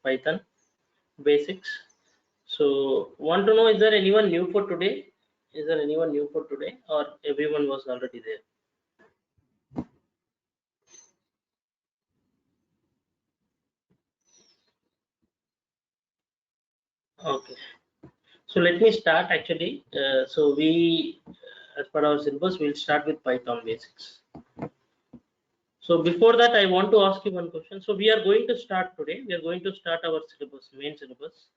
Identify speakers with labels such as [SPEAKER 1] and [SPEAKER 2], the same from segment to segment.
[SPEAKER 1] Python basics. So want to know, is there anyone new for today? Is there anyone new for today, or everyone was already there? Okay, so let me start actually. So we, as per our syllabus, we'll start with Python basics. So before that, I want to ask you one question. So we are going to start today. We are going to start our syllabus, main syllabus.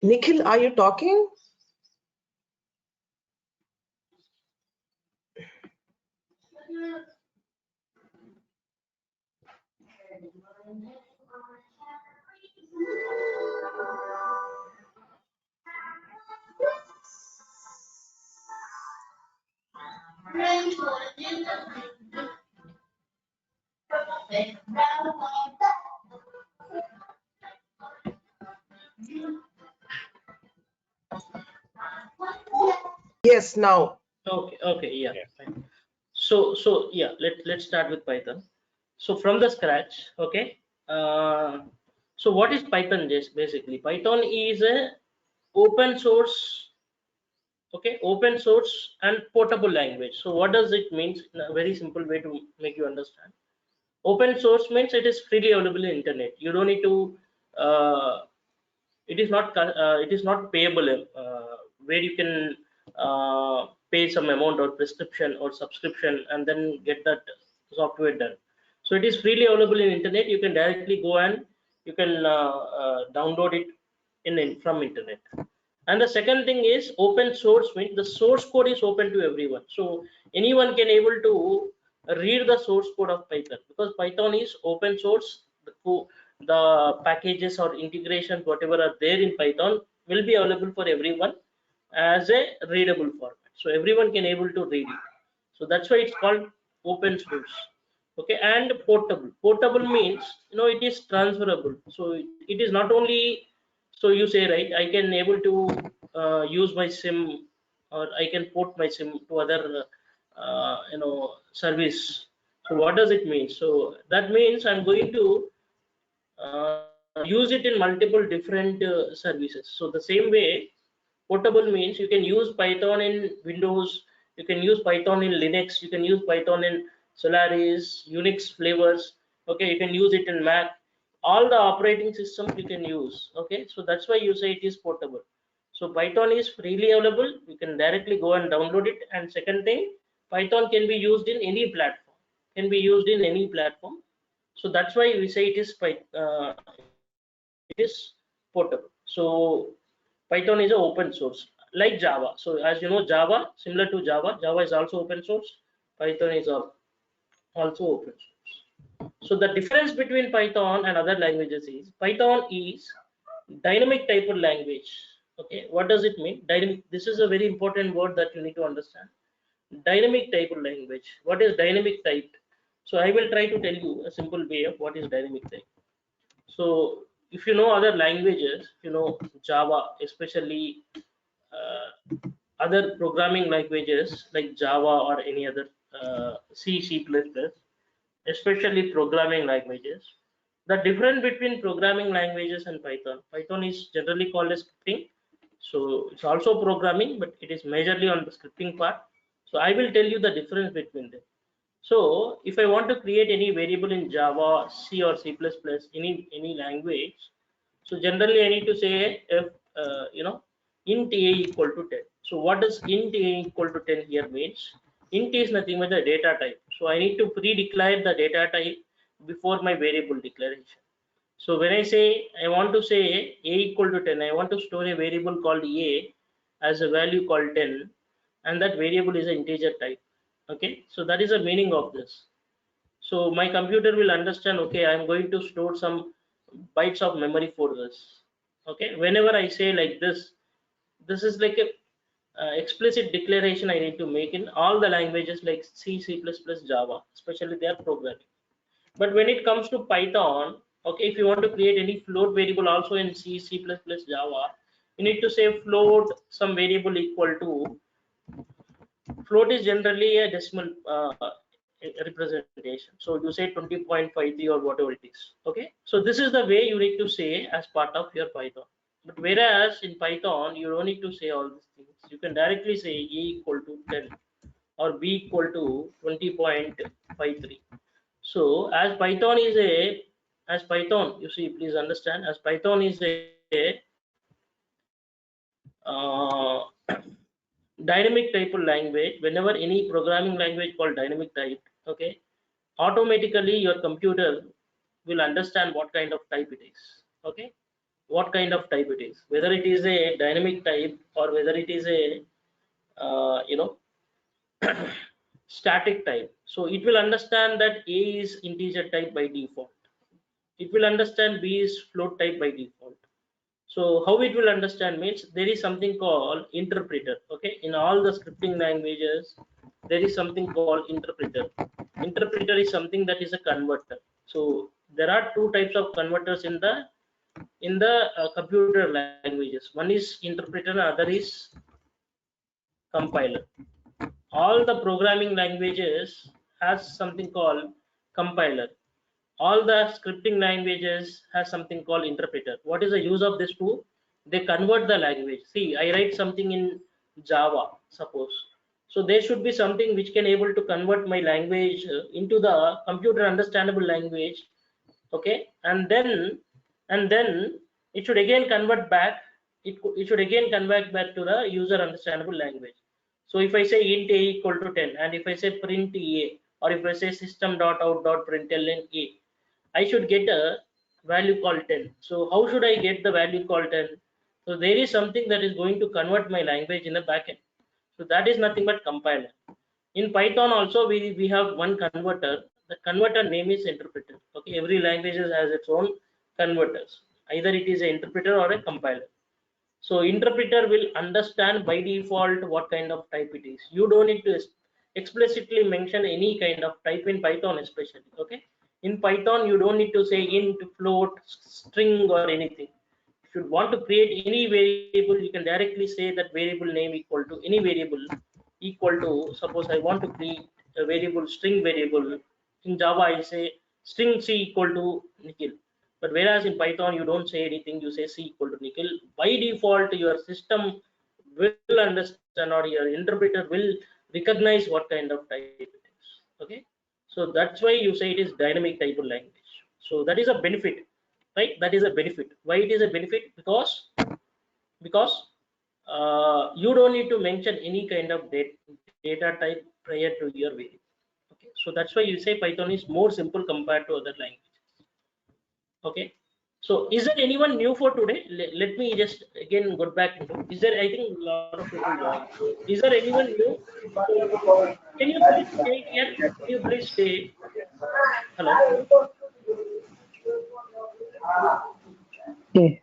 [SPEAKER 2] Nikhil, are you talking? Yes, now.
[SPEAKER 1] Okay, yeah. Fine. So yeah, let's start with Python. So from the scratch, okay. So what is Python? Just basically, Python is a open source, okay, open source and portable language. So what does it mean? In a very simple way to make you understand. Open source means it is freely available in internet. You don't need to. It is not payable, where you can pay some amount or prescription or subscription and then get that software done. So it is freely available in internet. You can directly go and you can download it from internet. And the second thing is open source, means the source code is open to everyone, so anyone can able to read the source code of Python, because Python is open source. The packages or integrations whatever are there in Python will be available for everyone as a readable format, so everyone can able to read it. So that's why it's called open source. Okay, and portable means, it is transferable. So it is not only, so you say, right, I can able to use my sim, or I can port my sim to other service. So what does it mean? So that means I'm going to use it in multiple different services. So the same way, portable means you can use Python in Windows, you can use Python in Linux, you can use Python in Solaris, Unix flavors. Okay, you can use it in Mac. All the operating systems you can use. Okay, so that's why you say it is portable. So Python is freely available. You can directly go and download it. And second thing, Python can be used in any platform. Can be used in any platform. So that's why we say it is portable. So Python is an open source like Java. So as you know, Java, similar to Java, Java is also open source. Python is also open source. So the difference between Python and other languages is Python is dynamic type of language. Okay, what does it mean? Dynamic. This is a very important word that you need to understand. Dynamic type of language. What is dynamic type? So I will try to tell you a simple way of what is dynamic type. So if you know other languages, Java, especially other programming languages like Java or any other C, C++, especially programming languages. The difference between programming languages and Python is generally called as scripting. So it's also programming, but it is majorly on the scripting part. So I will tell you the difference between them. So if I want to create any variable in Java, C or C++, any language, so generally I need to say if int a equal to 10. So what does int a equal to 10 here means? Int is nothing but the data type. So I need to pre-declare the data type before my variable declaration. So when I say I want to say a equal to 10, I want to store a variable called a as a value called 10, and that variable is an integer type. Okay, so that is the meaning of this. So my computer will understand, okay, I'm going to store some bytes of memory for this. Okay, whenever I say like this is like a explicit declaration I need to make in all the languages like C, C++, Java, especially their programming. But when it comes to Python, okay, if you want to create any float variable also in C, C++, Java, you need to say float some variable equal to, float is generally a decimal representation. So you say 20.53 or whatever it is. Okay, so this is the way you need to say as part of your Python. But whereas in Python, you don't need to say all these things. You can directly say a equal to 10 or b equal to 20.53. So as Python, you see, please understand, as Python is a dynamic type of language. Whenever any programming language called dynamic type, okay, automatically your computer will understand what kind of type it is. Okay, what kind of type it is, whether it is a dynamic type or whether it is a static type. So it will understand that a is integer type by default. It will understand b is float type by default. So how it will understand means there is something called interpreter. Okay, in all the scripting languages there is something called interpreter. Interpreter is something that is a converter. So there are two types of converters in the computer languages. One is interpreter and other is compiler. All the programming languages has something called compiler. All the scripting languages has something called interpreter. What is the use of this two? They convert the language. See, I write something in Java, suppose. So there should be something which can able to convert my language into the computer understandable language. Okay, and then it should again convert back. It should again convert back to the user understandable language. So if I say int a equal to 10, and if I say print a, or if I say system.out.println a, I should get a value called 10. So how should I get the value called 10? So there is something that is going to convert my language in the backend. So that is nothing but compiler. In Python also we have one converter. The converter name is interpreter. Okay, every language has its own converters. Either it is an interpreter or a compiler. So interpreter will understand by default what kind of type it is. You don't need to explicitly mention any kind of type in Python especially. Okay, in Python you don't need to say int, float, string or anything. If you want to create any variable, you can directly say that variable name equal to any variable equal to, suppose I want to create a variable, string variable. In Java I say string c equal to Nikhil. But whereas in Python you don't say anything, you say c equal to Nikhil. By default your system will understand, or your interpreter will recognize what kind of type it is. Okay, so that's why you say it is dynamic type of language. So that is a benefit, right? That is a benefit. Why it is a benefit? Because you don't need to mention any kind of data type prior to your variable. Okay, so that's why you say Python is more simple compared to other languages. Okay, so is there anyone new for today? Let me just again go back. Is there, I think a lot of people joined. Is there anyone new? Can you please stay here? Can you please stay? Hello.
[SPEAKER 2] Okay.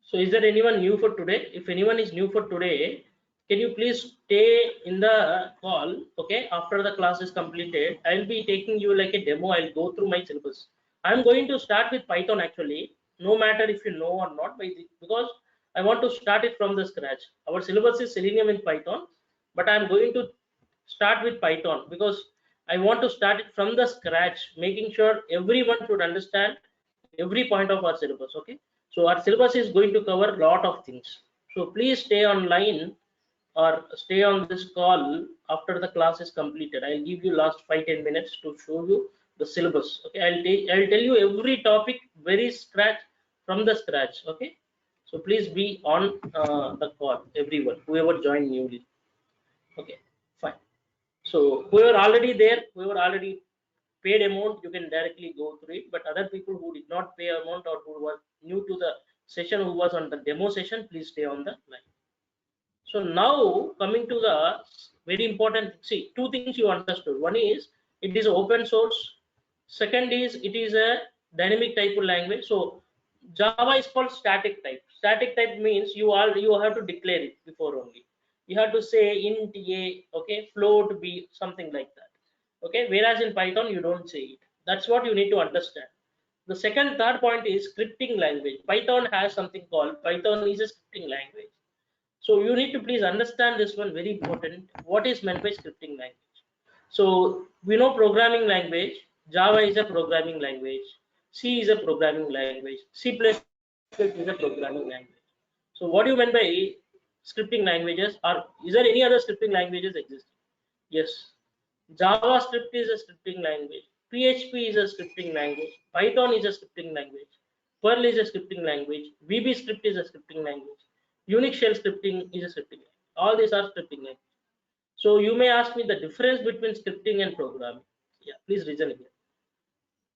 [SPEAKER 1] So is there anyone new for today? If anyone is new for today, can you please stay in the call? Okay, after the class is completed, I'll be taking you like a demo. I'll go through my syllabus. I'm going to start with Python actually, no matter if you know or not, because I want to start it from the scratch. Our syllabus is Selenium in Python, but I'm going to start with Python, because I want to start it from the scratch, making sure everyone should understand every point of our syllabus. Okay, so our syllabus is going to cover a lot of things. So please stay online or stay on this call after the class is completed. I'll give you last 5-10 minutes to show you the syllabus. Okay, I'll tell you every topic very scratch from the scratch. Okay, so please be on the call, everyone, whoever joined newly. Okay, fine. So whoever already there, whoever already paid amount, you can directly go through it. But other people who did not pay amount or who were new to the session, who was on the demo session, please stay on the line. So now coming to the very important, see, two things you understood. One is it is open source. Second is it is a dynamic type of language. So Java is called static type. Static type means you have to declare it before only. You have to say int a, okay, float b, something like that. Okay, whereas in Python you don't say it. That's what you need to understand. The third point is scripting language. Python has something called Python is a scripting language. So you need to please understand this one, very important. What is meant by scripting language? So we know programming language. Java is a programming language. C is a programming language. C++ is a programming language. So what do you mean by scripting languages? Or is there any other scripting languages existing? Yes. JavaScript is a scripting language. PHP is a scripting language. Python is a scripting language. Perl is a scripting language. VB script is a scripting language. Unix shell scripting is a scripting language. All these are scripting languages. So you may ask me the difference between scripting and programming. Yeah, please listen here.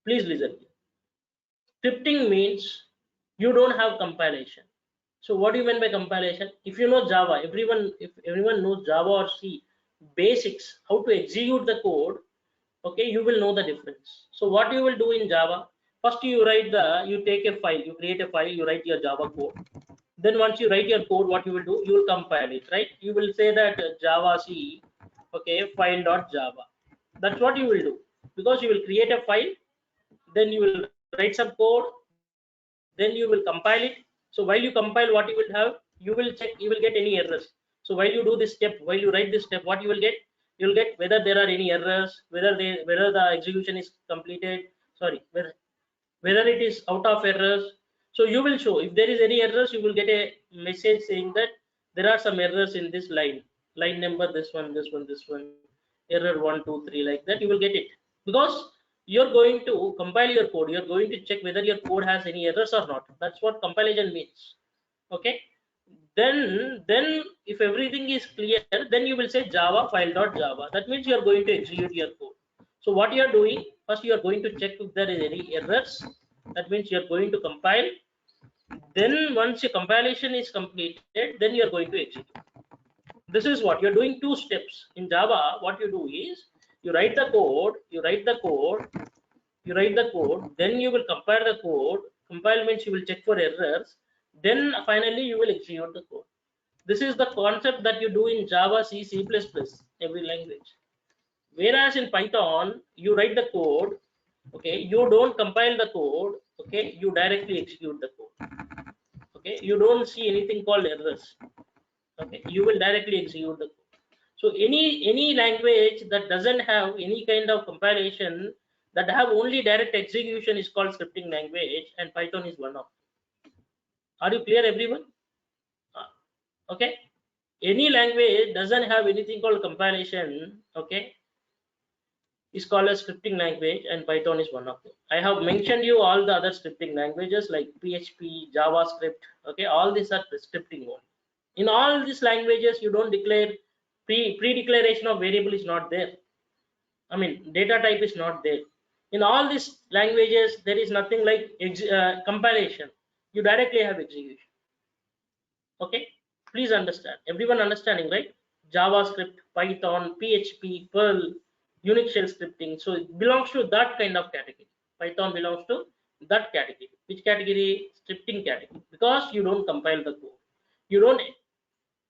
[SPEAKER 1] Please listen here. Scripting means you don't have compilation. So what do you mean by compilation? If you know Java, if everyone knows Java or C basics, how to execute the code, okay, you will know the difference. So what you will do in Java, first you take a file, you create a file, you write your Java code. Then once you write your code, what you will do, you will compile it, right? You will say that Java C, okay, file.java. That's what you will do, because you will create a file, then you will write some code, then you will compile it. So while you compile, what you will have, you will check, you will get any errors. So while you do this step, while you write this step, what you will get, you will get whether there are any errors, whether the execution is completed, sorry, whether it is out of errors. So you will show if there is any errors, you will get a message saying that there are some errors in this line number, this one, error 1 2 3, like that you will get it, because you're going to compile your code, you're going to check whether your code has any errors or not. That's what compilation means. Okay, then if everything is clear, then you will say Java file.java. That means you are going to execute your code. So what you are doing, first you are going to check if there is any errors. That means you are going to compile. Then once your compilation is completed, then you are going to execute. This is what you're doing, two steps in Java. What you do is you write the code, then you will compile the code. Compile means you will check for errors, then finally you will execute the code. This is the concept that you do in Java, C, C++, every language. Whereas in Python, you write the code, okay, you don't compile the code, okay, you directly execute the code. Okay, you don't see anything called errors. Okay, you will directly execute the code. So any language that doesn't have any kind of compilation, that have only direct execution, is called scripting language, and Python is one of them. Are you clear, everyone? Okay, any language doesn't have anything called compilation, okay, is called a scripting language, and Python is one of them. I have mentioned you all the other scripting languages like PHP, JavaScript, okay, all these are scripting only. In all these languages, you don't declare pre-declaration of variable is not there. I mean, data type is not there. In all these languages, there is nothing like compilation. You directly have execution. Okay, please understand. Everyone understanding, right? JavaScript, Python, PHP, Perl, Unix shell scripting. So it belongs to that kind of category. Python belongs to that category. Which category? Scripting category. Because you don't compile the code. You don't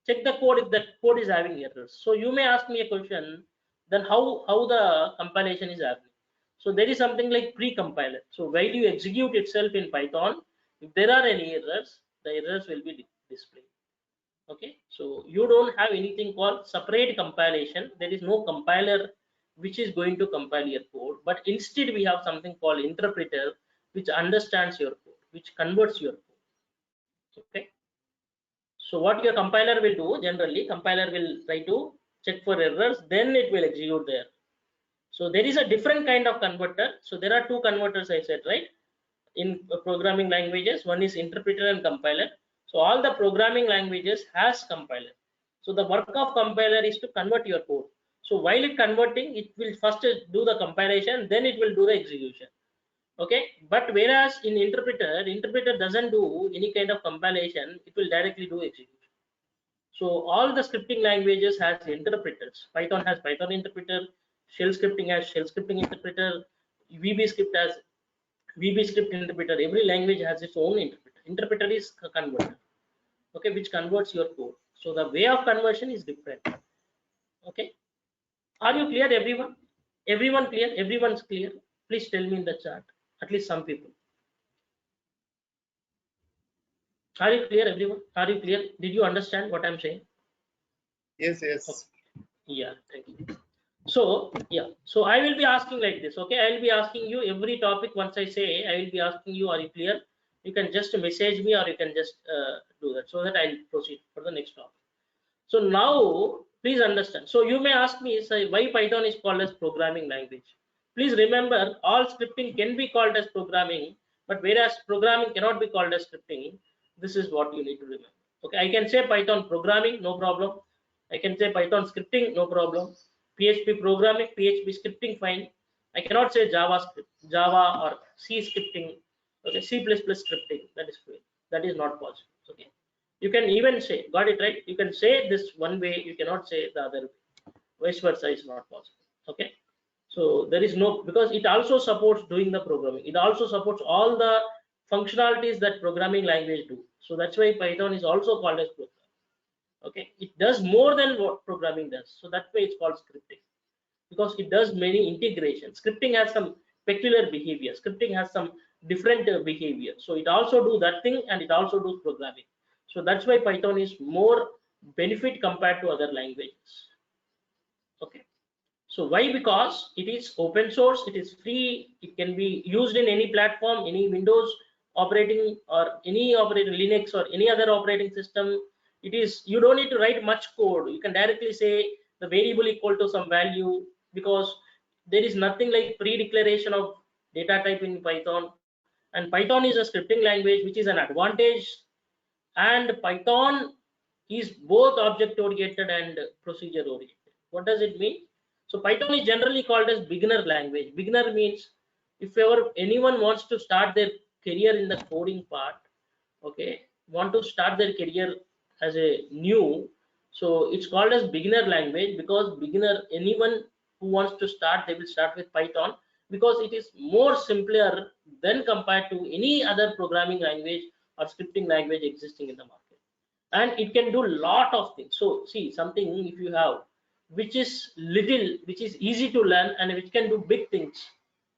[SPEAKER 1] check the code if the code is having errors. So you may ask me a question, then how the compilation is happening. So there is something like pre-compiler. So while you execute itself in Python, if there are any errors, the errors will be displayed. Okay, so you don't have anything called separate compilation. There is no compiler which is going to compile your code, but instead we have something called interpreter which understands your code, which converts your code. Okay, so what your compiler will do, generally compiler will try to check for errors, then it will execute there. So there is a different kind of converter. So there are two converters, I said, right, in programming languages. One is interpreter and compiler. So all the programming languages has compiler. So the work of compiler is to convert your code. So while it converting, it will first do the compilation, then it will do the execution. Okay, but whereas in interpreter doesn't do any kind of compilation, it will directly do execution. So all the scripting languages has interpreters. Python has Python interpreter, shell scripting has shell scripting interpreter, VB script has VB script interpreter. Every language has its own interpreter. Interpreter is a converter, okay, which converts your code. So the way of conversion is different. Okay, are you clear, everyone? Everyone clear? Everyone's clear? Please tell me in the chat. At least some people. Are you clear, everyone? Are you clear? Did you understand what I'm saying?
[SPEAKER 2] Yes, yes.
[SPEAKER 1] Okay. Yeah, thank you. So yeah, so I will be asking like this. Okay, I will be asking you every topic. Once I say, I will be asking you, are you clear? You can just message me, or you can just do that, so that I'll proceed for the next topic. So now please understand. So you may ask me, say, why Python is called as programming language. Please remember, all scripting can be called as programming, but whereas programming cannot be called as scripting. This is what you need to remember. Okay, I can say Python programming, no problem. I can say Python scripting, no problem. PHP programming, PHP scripting, fine. I cannot say JavaScript, Java or C scripting. Okay, C++ scripting, that is fine. That is not possible. Okay, you can even say, got it right? You can say this one way, you cannot say the other way. Vice versa is not possible. Okay, so there is no, because it also supports doing the programming. It also supports all the functionalities that programming language do. So that's why Python is also called as programming. Okay, it does more than what programming does. So that's why it's called scripting, because it does many integrations. Scripting has some peculiar behavior. Scripting has some different behavior. So it also do that thing, and it also does programming. So that's why Python is more benefit compared to other languages. Okay, so why? Because it is open source, it is free, it can be used in any platform, any Windows operating or any operating Linux or any other operating system. It is, you don't need to write much code. You can directly say the variable equal to some value, because there is nothing like pre-declaration of data type in Python. And Python is a scripting language, which is an advantage. And Python is both object oriented and procedure oriented. What does it mean? So Python is generally called as beginner language. Beginner means if ever anyone wants to start their career in the coding part, okay, want to start their career as a new, so it's called as beginner language, because beginner, anyone who wants to start, they will start with Python, because it is more simpler than compared to any other programming language or scripting language existing in the market. And it can do lot of things. So see, something if you have which is little, which is easy to learn, and which can do big things,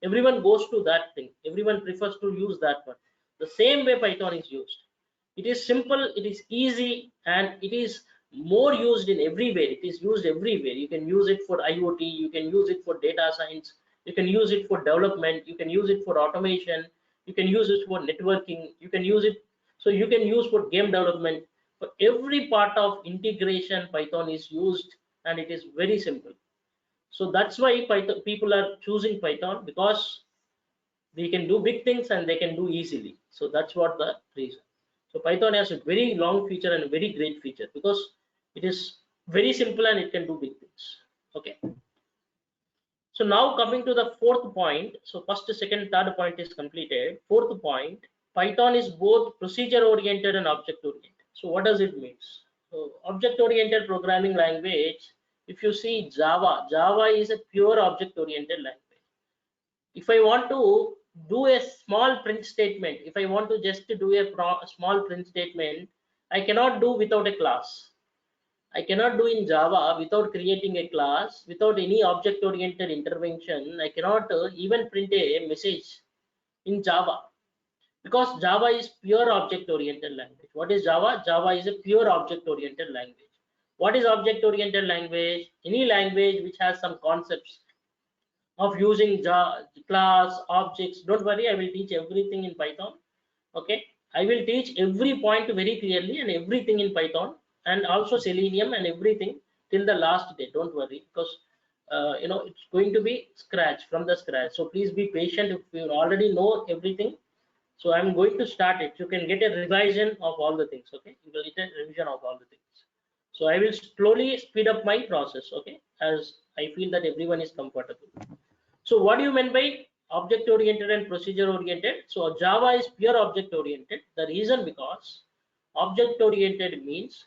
[SPEAKER 1] everyone goes to that thing. Everyone prefers to use that one. The same way Python is used. It is simple, it is easy, and it is more used in everywhere. It is used everywhere. You can use it for IoT, you can use it for data science, you can use it for development, you can use it for automation, you can use it for networking, you can use it, so you can use for game development. For every part of integration, Python is used, and it is very simple. So that's why Python, people are choosing Python, because they can do big things and they can do easily. So that's what the reason. So Python has a very long feature and a very great feature, because it is very simple and it can do big things. Okay, so now coming to the fourth point. So first, second, third point is completed. Fourth point, Python is both procedure oriented and object oriented. So what does it mean? So object oriented programming language, if you see Java is a pure object oriented language. If I want to do a small print statement, if I want to just do a small print statement, I cannot do without a class. I cannot do in Java without creating a class, without any object oriented intervention. I cannot even print a message in Java. because Java is pure object oriented language. What is Java? Java is a pure object oriented language. What is object oriented language? Any language which has some concepts of using class, objects. Don't worry, I will teach everything in Python. Okay, I will teach every point very clearly and everything in Python, and also Selenium and everything till the last day. Don't worry, because it's going to be scratch from the scratch. So please be patient. If you already know everything, so I'm going to start it. You can get a revision of all the things. Okay, you will get a revision of all the things. So I will slowly speed up my process. Okay, as I feel that everyone is comfortable. So what do you mean by object oriented and procedure oriented? So Java is pure object oriented. The reason because object oriented means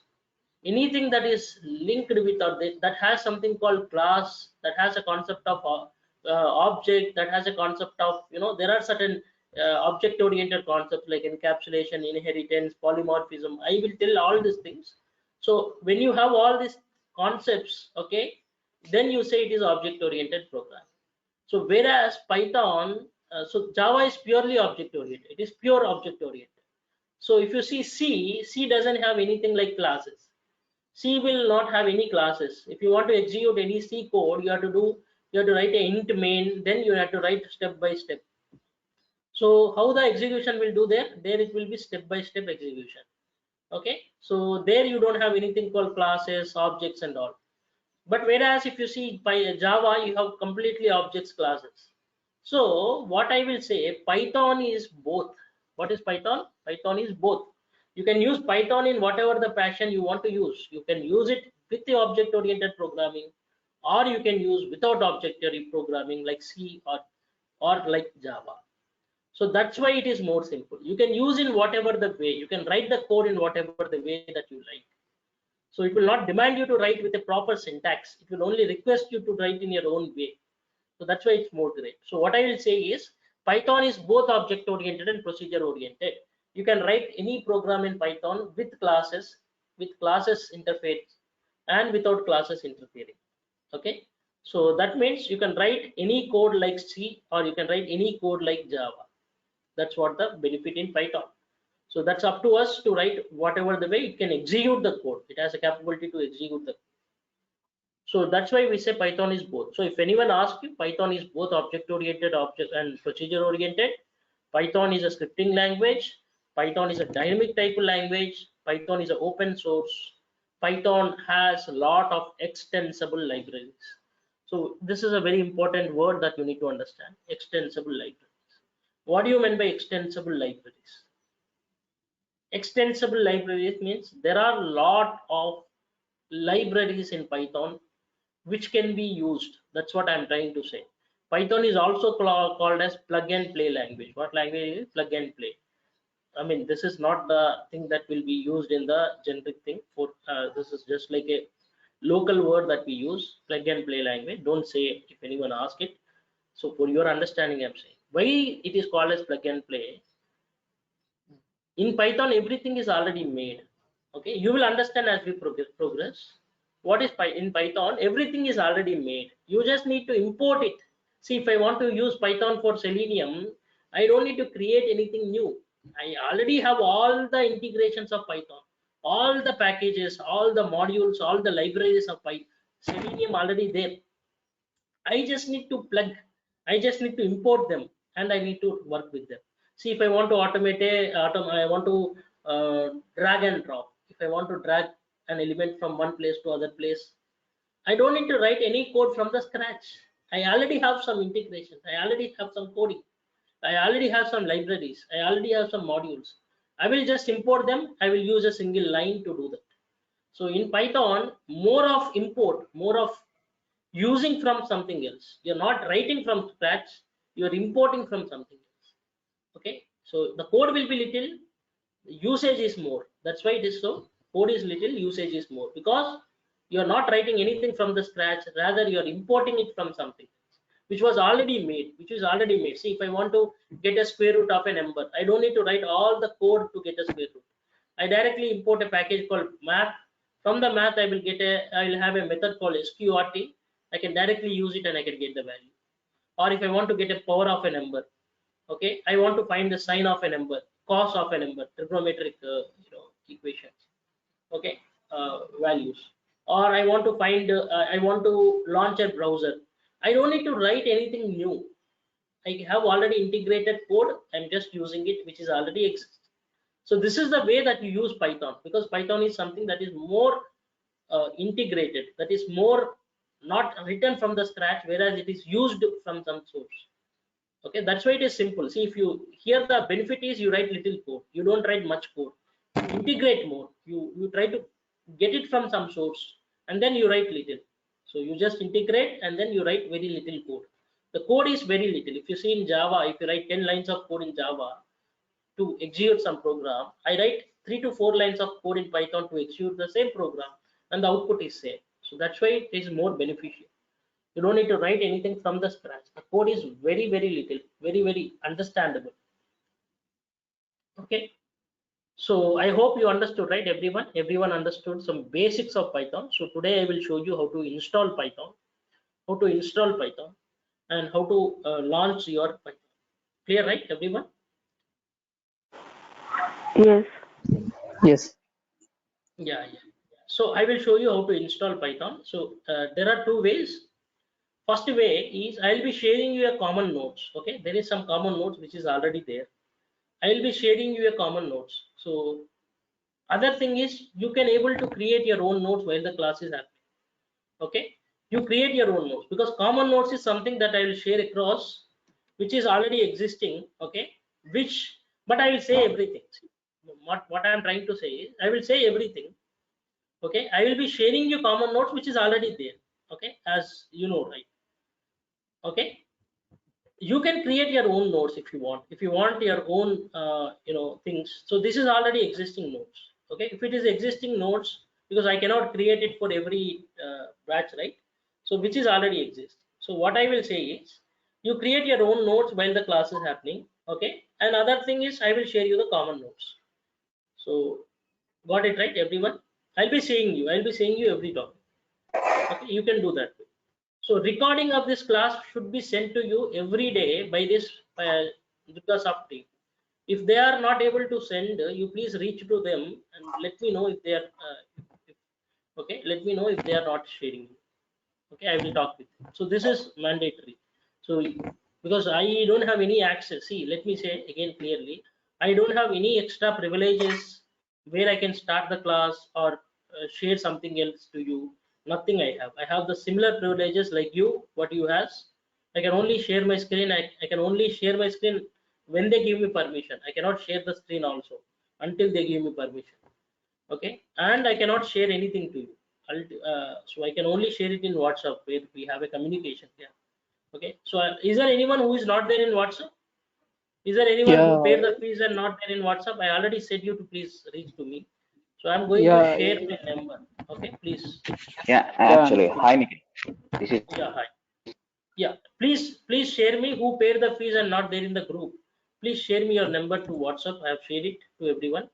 [SPEAKER 1] anything that is linked with or that has something called class, that has a concept of object, that has a concept of, there are certain object oriented concepts like encapsulation, inheritance, polymorphism. I will tell all these things. So when you have all these concepts, okay, then you say it is object oriented program. So whereas Python, so Java is purely object oriented. It is pure object oriented. So if you see C doesn't have anything like classes. C will not have any classes. If you want to execute any C code, you have to write a int main, then you have to write step by step. So how the execution will do there? There it will be step by step execution. Okay. So there you don't have anything called classes, objects and all. But whereas if you see by Java, you have completely objects classes. So what I will say, Python is both. What is Python? Python is both. You can use Python in whatever the passion you want to use. You can use it with the object oriented programming, or you can use without object oriented programming like C or like Java. So that's why it is more simple. You can use in whatever the way. You can write the code in whatever the way that you like. So it will not demand you to write with a proper syntax. It will only request you to write in your own way. So that's why it's more great. So what I will say is Python is both object oriented and procedure oriented. You can write any program in Python with classes interface and without classes interfering. Okay. So that means you can write any code like C or you can write any code like Java. That's what the benefit in Python. So that's up to us to write whatever the way it can execute the code. It has a capability to execute the code. So that's why we say Python is both. So if anyone asks you, Python is both object oriented object and procedure oriented. Python is a scripting language. Python is a dynamic type of language. Python is an open source. Python has a lot of extensible libraries. So this is a very important word that you need to understand. Extensible libraries. What do you mean by extensible libraries? Extensible libraries means there are a lot of libraries in Python which can be used. That's what I'm trying to say. Python is also called as plug and play language. What language is plug and play? I mean, this is not the thing that will be used in the generic thing. For this is just like a local word that we use, plug and play language. Don't say if anyone asks it. So for your understanding, I'm saying why it is called as plug and play. In Python, everything is already made. Okay, you will understand as we progress. What is in Python? Everything is already made. You just need to import it. See, if I want to use Python for Selenium, I don't need to create anything new. I already have all the integrations of Python, all the packages, all the modules, all the libraries of Python. Selenium already there. I just need to plug. I just need to import them, and I need to work with them. See, if I want to I want to drag and drop. If I want to drag an element from one place to other place, I don't need to write any code from the scratch. I already have some integrations. I already have some coding. I already have some libraries. I already have some modules. I will just import them. I will use a single line to do that. So in Python, more of import, more of using from something else. You're not writing from scratch. You're importing from something else. Okay. So the code will be little, usage is more. That's why it is so. Code is little, usage is more, because you're not writing anything from the scratch, rather you're importing it from something which was already made, See, if I want to get a square root of a number, I don't need to write all the code to get a square root. I directly import a package called math. From the math, I will have a method called sqrt. I can directly use it and I can get the value. Or if I want to get a power of a number, Okay, I want to find the sine of a number, cos of a number, trigonometric equations. Okay, values. Or I want to find, I want to launch a browser. I don't need to write anything new. I have already integrated code. I'm just using it, which is already exists. So this is the way that you use Python, because Python is something that is more integrated, that is more not written from the scratch, whereas it is used from some source. Okay, that's why it is simple. See, if you here the benefit is you write little code, you don't write much code, you integrate more, you try to get it from some source, and then you write little. So you just integrate and then you write very little code. The code is very little. If you see in Java, if you write 10 lines of code in Java to execute some program, I write 3 to 4 lines of code in Python to execute the same program, and the output is same. So that's why it is more beneficial. You don't need to write anything from the scratch. The code is very, very little, very, very understandable. Okay. So I hope you understood, right, everyone? Everyone understood some basics of Python. So today I will show you how to install Python, and how to launch your Python. Clear, right, everyone?
[SPEAKER 3] Yes.
[SPEAKER 4] Yes.
[SPEAKER 1] Yeah, yeah. So I will show you how to install Python. So there are two ways. First way is I'll be sharing you a common notes. Okay, there is some common notes which is already there. I will be sharing you a common notes. So other thing is you can able to create your own notes while the class is happening. Okay, you create your own notes, because common notes is something that I will share across, which is already existing. Okay, which, but I will say everything. What I am trying to say is I will say everything. Okay, I will be sharing you common notes which is already there. Okay, as you know, right? Okay, you can create your own notes if you want, your own things. So this is already existing notes. Okay, if it is existing notes, because I cannot create it for every batch, right? So which is already exist. So what I will say is you create your own notes while the class is happening. Okay, and other thing is I will share you the common notes. So got it, right, everyone? I'll be saying you every topic. Okay, you can do that. So recording of this class should be sent to you every day by this DURGASOFT team. If they are not able to send, you please reach to them and let me know if they are. Okay, let me know if they are not sharing. Okay, I will talk with you. So this is mandatory. So because I don't have any access. See, let me say again clearly. I don't have any extra privileges where I can start the class or share something else to you. Nothing I have. I have the similar privileges like you, what you has. I can only share my screen. I can only share my screen when they give me permission. I cannot share the screen also until they give me permission. Okay, and I cannot share anything to you. So I can only share it in WhatsApp where we have a communication here. Okay, so is there anyone who is not there in WhatsApp? Is there anyone who paid
[SPEAKER 4] Yeah.
[SPEAKER 1] the fees and not there in WhatsApp? I already said you to please reach to me. So I'm going to
[SPEAKER 4] Yeah.
[SPEAKER 1] share my number. Okay, please.
[SPEAKER 5] Yeah,
[SPEAKER 4] Yeah.
[SPEAKER 5] actually,
[SPEAKER 4] Nikhil.
[SPEAKER 5] hi Nikhil. This is
[SPEAKER 1] Yeah, hi. Yeah, please share me who paid the fees and not there in the group. Please share me your number to WhatsApp. I have shared it to everyone.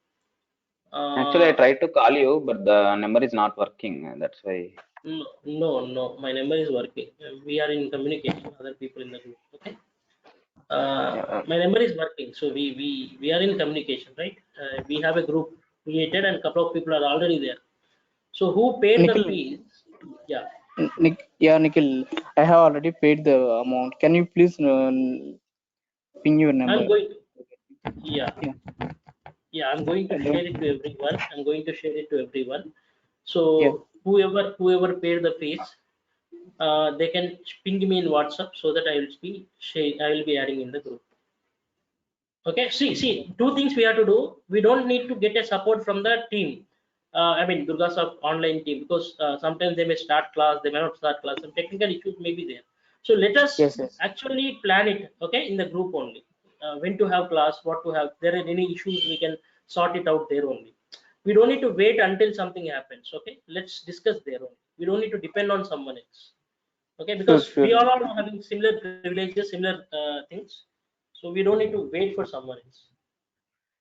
[SPEAKER 5] actually I
[SPEAKER 1] Uh,
[SPEAKER 5] tried to call you, but the number is not working. That's why.
[SPEAKER 1] No, no. My number is working. We are in communication with other people in the group. Okay.
[SPEAKER 5] Yeah,
[SPEAKER 1] My number is working, so we are in communication, right? We have a group created, and a couple of people are already there. So who paid the
[SPEAKER 4] Nikhil.
[SPEAKER 1] fees? Yeah,
[SPEAKER 4] Yeah, Nikhil. I have already paid the amount. Can you please ping your
[SPEAKER 1] I'm
[SPEAKER 4] number?
[SPEAKER 1] going. Yeah,
[SPEAKER 4] Yeah.
[SPEAKER 1] yeah. I'm going to
[SPEAKER 4] I
[SPEAKER 1] share
[SPEAKER 4] don't.
[SPEAKER 1] it to everyone. I'm going to share it to everyone.
[SPEAKER 4] Yeah.
[SPEAKER 1] So whoever paid the fees, they can ping me in WhatsApp so that I will be adding in the group. Okay, see, two things we have to do. We don't need to get a support from the team. I mean DURGASOFT online team, because sometimes they may start class, they may not start class, some technical issues may be there. So let us
[SPEAKER 4] Yes. Yes.
[SPEAKER 1] actually plan it, okay, in the group only. When to have class, what to have, there are any issues, we can sort it out there only. We don't need to wait until something happens. Okay, let's discuss there only. We don't need to depend on someone else. Okay,
[SPEAKER 4] Sure.
[SPEAKER 1] because
[SPEAKER 4] Sure.
[SPEAKER 1] we all are having similar privileges, similar things. So we don't need to wait for someone else.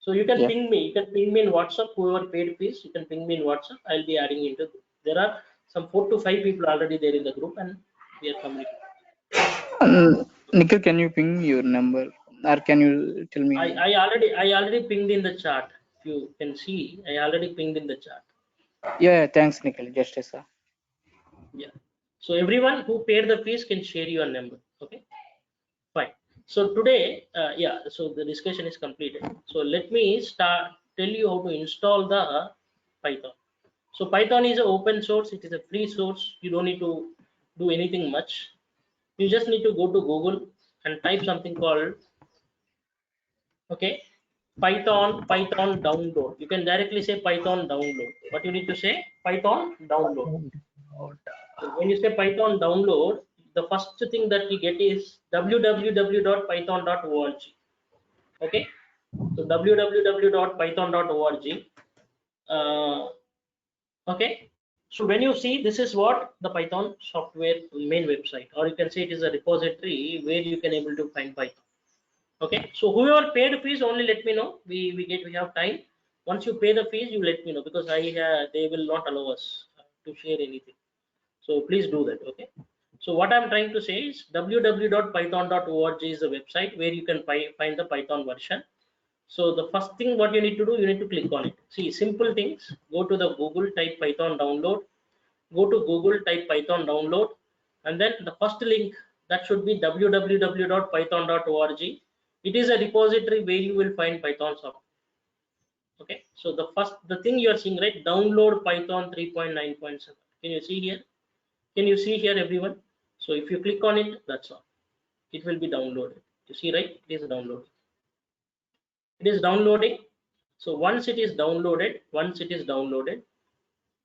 [SPEAKER 1] So you can
[SPEAKER 4] Yeah.
[SPEAKER 1] ping me. You can ping me in WhatsApp. Whoever paid fees, you can ping me in WhatsApp. I'll be adding into. There are some 4 to 5 people already there in the group, and we are communicating.
[SPEAKER 4] Nikhil, can you ping your number? or can you tell me?
[SPEAKER 1] I already pinged in the chat. If you can see, I already pinged in the chat.
[SPEAKER 4] Yeah, thanks, Nikhil. Just a sir.
[SPEAKER 1] Yeah. So everyone who paid the fees can share your number. Okay. Fine. So today, yeah. So the discussion is completed. So let me tell you how to install the Python. So Python is an open source. It is a free source. You don't need to do anything much. You just need to go to Google and type something called, okay, Python download. You can directly say Python download, but you need to say Python download. So when you say Python download, the first thing that we get is www.python.org. Okay, so www.python.org. Okay, so when you see, this is what the Python software main website, or you can say it is a repository where you can able to find Python. Okay, so whoever paid fees, only let me know. We have time. Once you pay the fees, you let me know, because they will not allow us to share anything. So please do that. Okay, so what I'm trying to say is www.python.org is the website where you can find the Python version. So the first thing what you need to do, you need to click on it. See, simple things. Go to the Google, type Python download. Go to Google, type Python download, and then the first link, that should be www.python.org. It is a repository where you will find Python software. Okay, so the thing you are seeing, right? Download Python 3.9.7. Can you see here? Can you see here, everyone? So if you click on it, that's all. It will be downloaded. You see, right? It is downloaded. It is downloading. So once it is downloaded,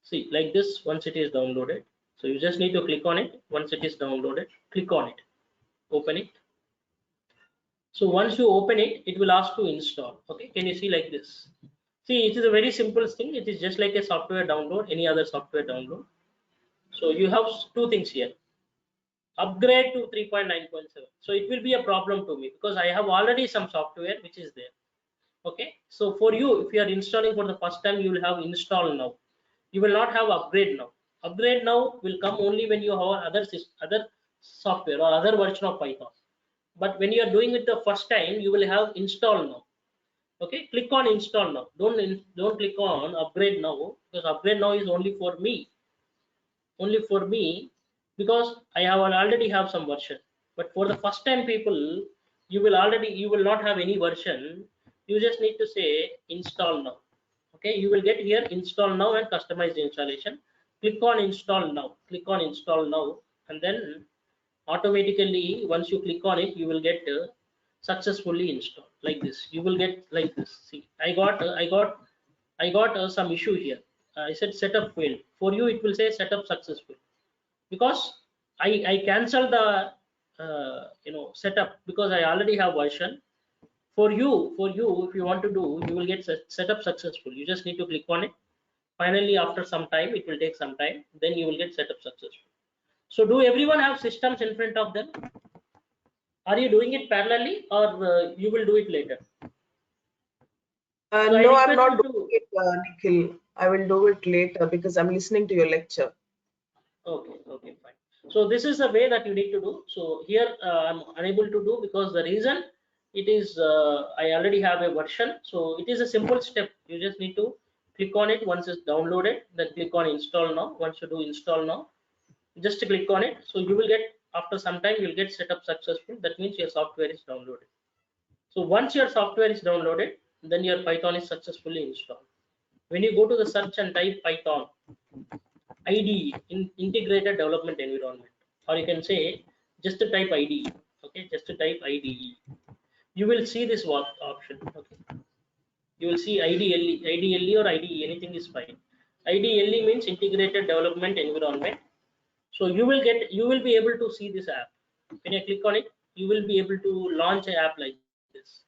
[SPEAKER 1] see, like this, once it is downloaded, so you just need to click on it. Once it is downloaded, click on it, open it. So once you open it, it will ask to install. Okay, can you see like this? See, it is a very simple thing. It is just like a software download, any other software download. So you have two things here. Upgrade to 3.9.7. So it will be a problem to me, because I have already some software which is there. Okay, so for you, if you are installing for the first time, you will have install now. You will not have upgrade now. Upgrade now will come only when you have other software or other version of Python. But when you are doing it the first time, you will have install now. Okay, click on install now. Don't click on upgrade now, because upgrade now is only for me, because I already have some version. But for the first time people, you will not have any version. You just need to say install now. Okay, you will get here install now and customize installation. Click on install now, and then automatically, once you click on it, you will get successfully installed like this. You will get like this. See, I got some issue here. I said setup failed. For you, it will say setup successful, because I cancel the setup, because I already have version. For you, if you want to do, you will get setup successful. You just need to click on it. Finally, after some time, it will take some time, then you will get setup successful. So do everyone have systems in front of them? Are you doing it parallelly, or you will do it later? So
[SPEAKER 3] no, I'm not doing it, Nikhil. I will do it later because I'm listening to your lecture.
[SPEAKER 1] Okay, fine. So this is the way that you need to do. So here I'm unable to do, because the reason it is I already have a version. So it is a simple step. You just need to click on it once it's downloaded, then click on install now. Once you do install now, just click on it. So you will get, after some time, you'll get setup successful. That means your software is downloaded. So once your software is downloaded, then your Python is successfully installed. When you go to the search and type Python IDE, integrated development environment, or you can say just to type IDE. Okay, just to type IDE, you will see this option. Okay, you will see IDLE or IDE, anything is fine. IDLE means integrated development environment. So you will be able to see this app. When you click on it, you will be able to launch an app like this.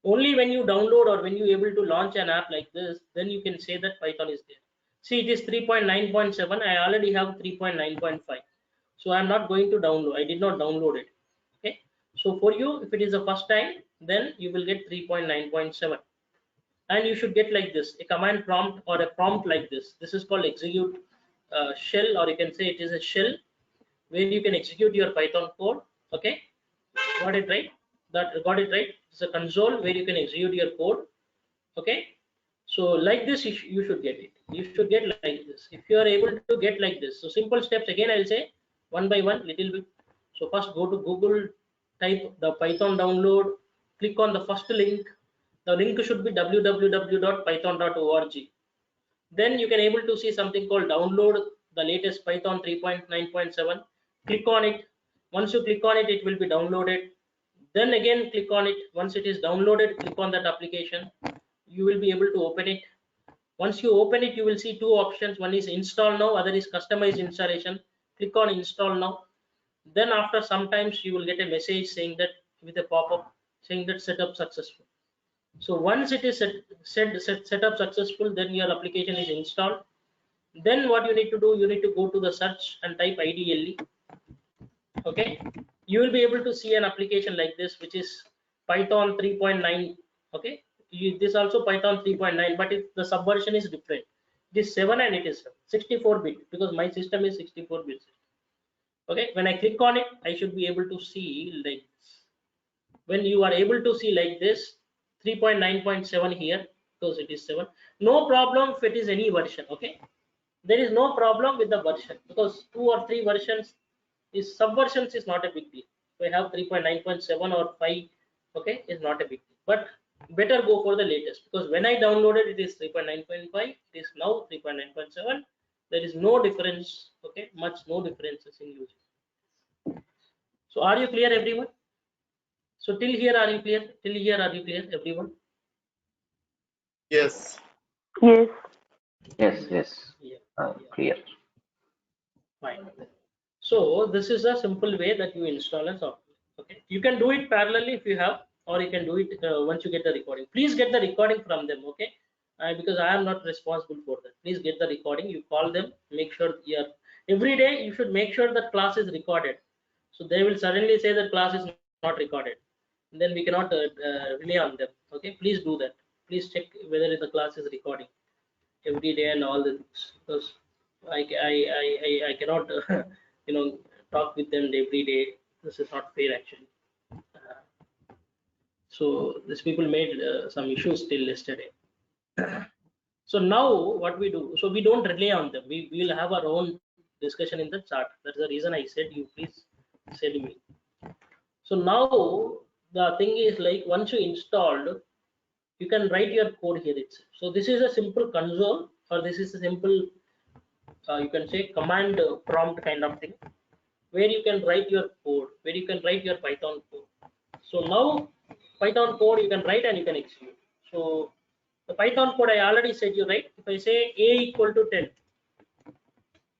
[SPEAKER 1] Only when you download or when you able to launch an app like this, then you can say that Python is there. See, it is 3.9.7. I already have 3.9.5. So I'm not going to download. I did not download it. Okay. So for you, if it is the first time, then you will get 3.9.7. And you should get like this, a command prompt or a prompt like this. This is called execute shell, or you can say it is a shell where you can execute your Python code. Okay. Got it, right? That got it right? It's a console where you can execute your code. Okay, so like this you should get it. You should get like this. If you are able to get like this, so simple steps again I'll say one by one little bit. So first go to Google, type the Python download, click on the first link. The link should be www.python.org. Then you can able to see something called download the latest Python 3.9.7. Click on it. Once you click on it, it will be downloaded. Then again click on it. Once it is downloaded, click on that application. You will be able to open it. Once you open it, you will see two options. One is install now, other is customize installation. Click on install now. Then after sometimes you will get a message saying that, with a pop-up saying that setup successful. So once it is set up successful, then your application is installed. Then what you need to do, you need to go to the search and type IDLE. Okay, you will be able to see an application like this, which is Python 3.9. okay, this also Python 3.9, but the subversion is different. It is 7 and it is 64-bit, because my system is 64-bit. Okay, when I click on it, I should be able to see like this. When you are able to see like this, 3.9.7 here, because it is 7, no problem if it is any version. Okay, there is no problem with the version, because 2 or 3 versions is subversions is not a big deal. We have 3.9.7 or 5, okay, is not a big deal, but better go for the latest, because when I downloaded it is 3.9.5, it is now 3.9.7. there is no difference. Okay, no differences in using. So are you clear, everyone? So till here are you clear? Till here are you clear, everyone?
[SPEAKER 2] Yes.
[SPEAKER 5] Yes.
[SPEAKER 1] Yeah.
[SPEAKER 5] Clear.
[SPEAKER 1] Fine. So this is a simple way that you install a software. Okay, you can do it parallelly if you have, or you can do it once you get the recording. Please get the recording from them. Okay, because I am not responsible for that. Please get the recording. You call them. Make sure every day you should make sure that class is recorded. So they will suddenly say that class is not recorded. Then we cannot rely on them. Okay, please do that. Please check whether the class is recording every day and all the things, because I cannot talk with them every day. This is not fair actually. So these people made some issues till yesterday. So now what we do, so we don't rely on them. We will have our own discussion in the chat. That's the reason I said you please send me. So now the thing is, like, once you installed, you can write your code here itself. So this is a simple console, or this is a simple you can say command prompt kind of thing, where you can write your code, where you can write your Python code. So now Python code you can write and you can execute. So the Python code I already said you write. If I say a equal to 10,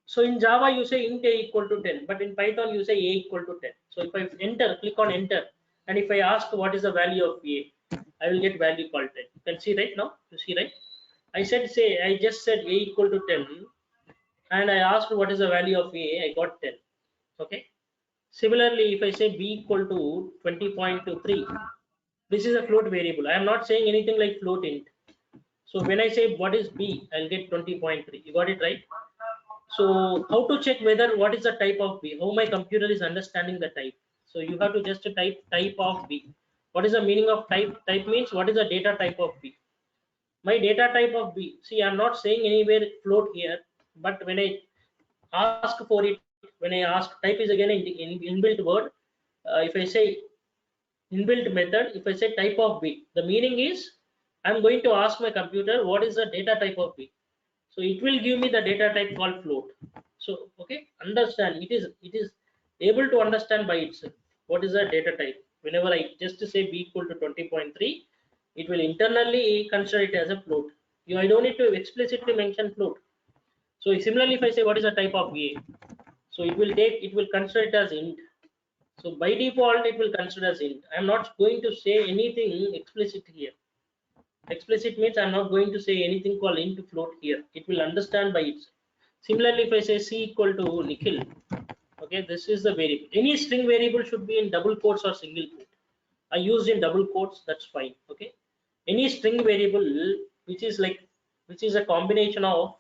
[SPEAKER 1] so in Java you say int a equal to 10, but in Python you say a equal to 10. So if I click on enter, and if I ask what is the value of a, I will get value called 10. You can see right now. You see right? I just said a equal to 10, and I asked what is the value of a, I got 10. Okay. Similarly, if I say b equal to 20.23, this is a float variable. I am not saying anything like float int. So when I say what is b, I'll get 20.3. You got it right? So how to check whether what is the type of b? How my computer is understanding the type? So you have to just type of b. What is the meaning of type? Type means what is the data type of b? My data type of b. See, I'm not saying anywhere float here, but when I ask for it, when I ask, type is again in inbuilt word. If I say inbuilt method, if I say type of b, the meaning is I'm going to ask my computer what is the data type of b. So it will give me the data type called float. So okay, understand, it is able to understand by itself what is the data type. Whenever I just say b equal to 20.3, it will internally consider it as a float. I don't need to explicitly mention float. So similarly, if I say what is the type of a, so it will consider it as int. So by default it will consider as int. I'm not going to say anything explicit here. Explicit means I'm not going to say anything called int float here. It will understand by itself. Similarly, if I say c equal to Nikhil, okay, this is the variable. Any string variable should be in double quotes or single quote. I used in double quotes, that's fine. Okay, any string variable which is a combination of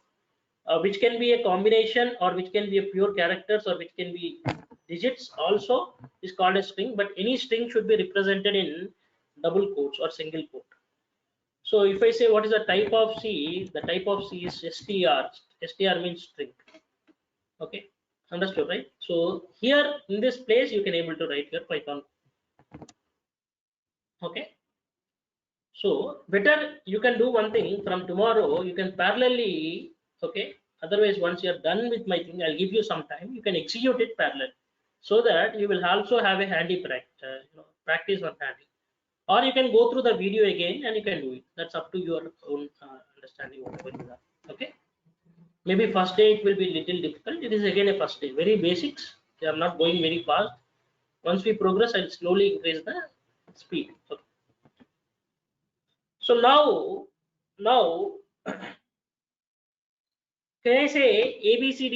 [SPEAKER 1] which can be a combination, or which can be a pure characters, or which can be digits also is called a string, but any string should be represented in double quotes or single quote. So if I say what is the type of C, the type of C is str. Str means string. Okay, understood, right? So here in this place you can able to write your Python. Okay, so better you can do one thing from tomorrow. You can parallelly, okay. Otherwise, once you are done with my thing, I'll give you some time. You can execute it parallel, so that you will also have a handy practice on handy. Or you can go through the video again and you can do it. That's up to your own understanding whatever you have. Okay. Maybe first day it will be little difficult. It is again a first day. Very basics. I'm not going very fast. Once we progress, I'll slowly increase the speed. Okay. So now can I say A B C D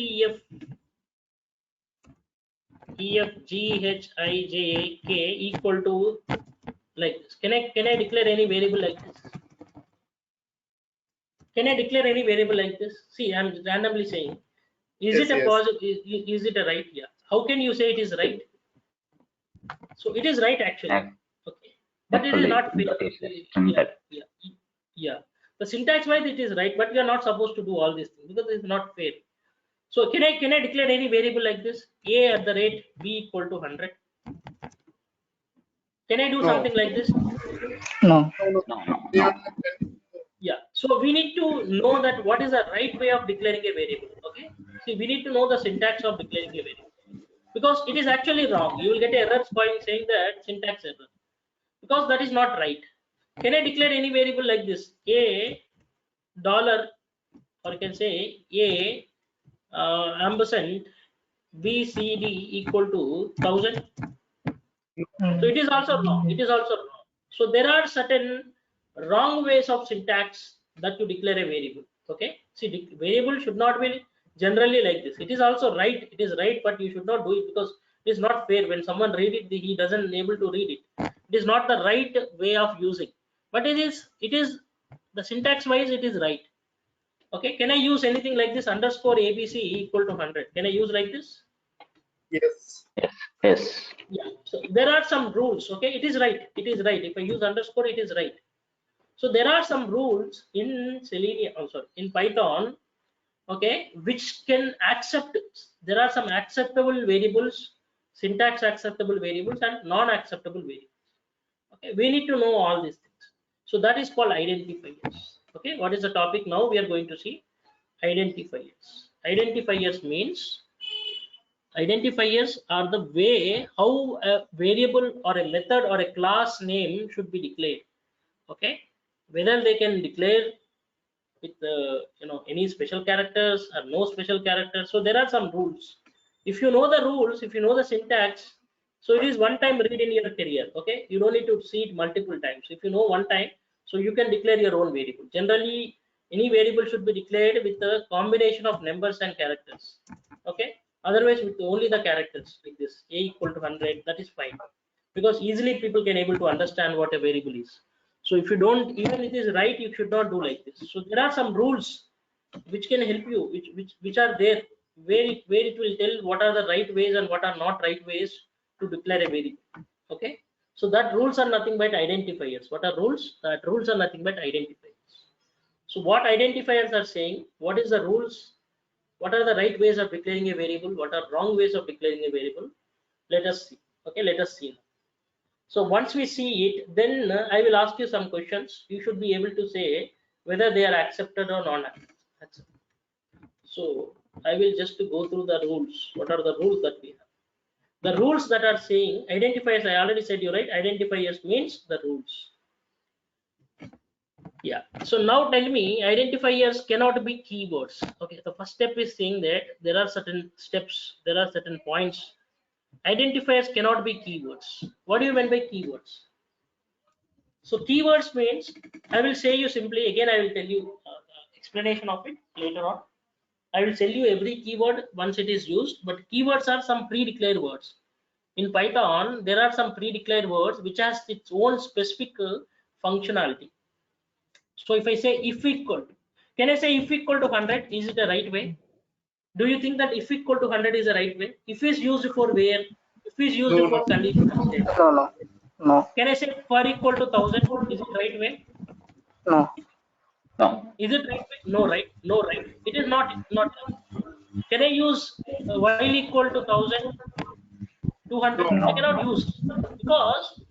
[SPEAKER 1] E F G H I J K equal to like this? Can I declare any variable like this? Can I declare any variable like this? See, I'm randomly saying, is
[SPEAKER 2] Yes,
[SPEAKER 1] it a
[SPEAKER 2] yes.
[SPEAKER 1] positive? Is it a right? Yeah. How can you say it is right? So it is right actually. Okay, but it is
[SPEAKER 5] Actually,
[SPEAKER 1] not fit.
[SPEAKER 5] that is a syntax.
[SPEAKER 1] Yeah. The syntax wise it is right, but we are not supposed to do all these things because it's not fair. So can I declare any variable like this? A at the rate B equal to 100. Can I do
[SPEAKER 2] No.
[SPEAKER 1] something like this?
[SPEAKER 4] No.
[SPEAKER 5] No.
[SPEAKER 1] Yeah. So we need to know that what is the right way of declaring a variable. Okay. See, we need to know the syntax of declaring a variable because it is actually wrong. You will get an error point saying that syntax error because that is not right. Can I declare any variable like this? A dollar, or you can say A ampersand BCD equal to 1000. So it is also wrong. It is also wrong. So there are certain wrong ways of syntax that you declare a variable. Okay. See, variable should not be generally like this. It is also right. It is right, but you should not do it because it is not fair. When someone read it, he doesn't able to read it. It is not the right way of using. But it is the syntax wise it is right. Okay. Can I use anything like this? Underscore ABC equal to 100. Can I use like this?
[SPEAKER 2] Yes.
[SPEAKER 5] Yes.
[SPEAKER 1] Yeah, so there are some rules. Okay, it is right. It is right. If I use underscore, it is right. So there are some rules in Selenium, also in Python, okay, which can accept. There are some acceptable variables, syntax acceptable variables, and non-acceptable variables. Okay, we need to know all these things. So that is called identifiers. Okay, what is the topic now? We are going to see identifiers. Identifiers means identifiers are the way how a variable or a method or a class name should be declared. Okay, whether they can declare with any special characters or no special characters. So there are some rules. If you know the rules, if you know the syntax, so it is one time read in your career. Okay, you don't need to see it multiple times. If you know one time, so you can declare your own variable. Generally, any variable should be declared with a combination of numbers and characters. Okay, otherwise with only the characters like this, a equal to 100, that is fine because easily people can able to understand what a variable is. So if you don't, even it is right, you should not do like this. So there are some rules which can help you, which are there where it will tell what are the right ways and what are not right ways to declare a variable. Okay, so that rules are nothing but identifiers. What are rules? That rules are nothing but identifiers. So what identifiers are saying, what is the rules, what are the right ways of declaring a variable, what are wrong ways of declaring a variable? Let us see. Okay, let us see. So once we see it, then I will ask you some questions. You should be able to say whether they are accepted or not accepted. So I will just go through the rules. What are the rules that we have? The rules that are saying identifiers, I already said you right. Identifiers means the rules. Yeah. So now tell me, identifiers cannot be keywords. Okay. The first step is saying that there are certain steps, there are certain points. Identifiers cannot be keywords. What do you mean by keywords? So keywords means, I will say you simply, again I will tell you explanation of it later on. I will tell you every keyword once it is used, but keywords are some pre-declared words. In Python, there are some pre-declared words which has its own specific functionality. So if I say if equal to, can I say if equal to 100? Is it the right way? Do you think that if equal to 100 is the right way? If is used for where? If is used
[SPEAKER 2] No,
[SPEAKER 1] for
[SPEAKER 2] no.
[SPEAKER 1] conditional state.
[SPEAKER 4] No.
[SPEAKER 1] Can I say for equal to 1000? Is it right way?
[SPEAKER 4] No.
[SPEAKER 5] No.
[SPEAKER 1] Is it right way? No, right? No, right? It is not. Can I use while equal to 1000? 200?
[SPEAKER 2] No.
[SPEAKER 1] I cannot use, because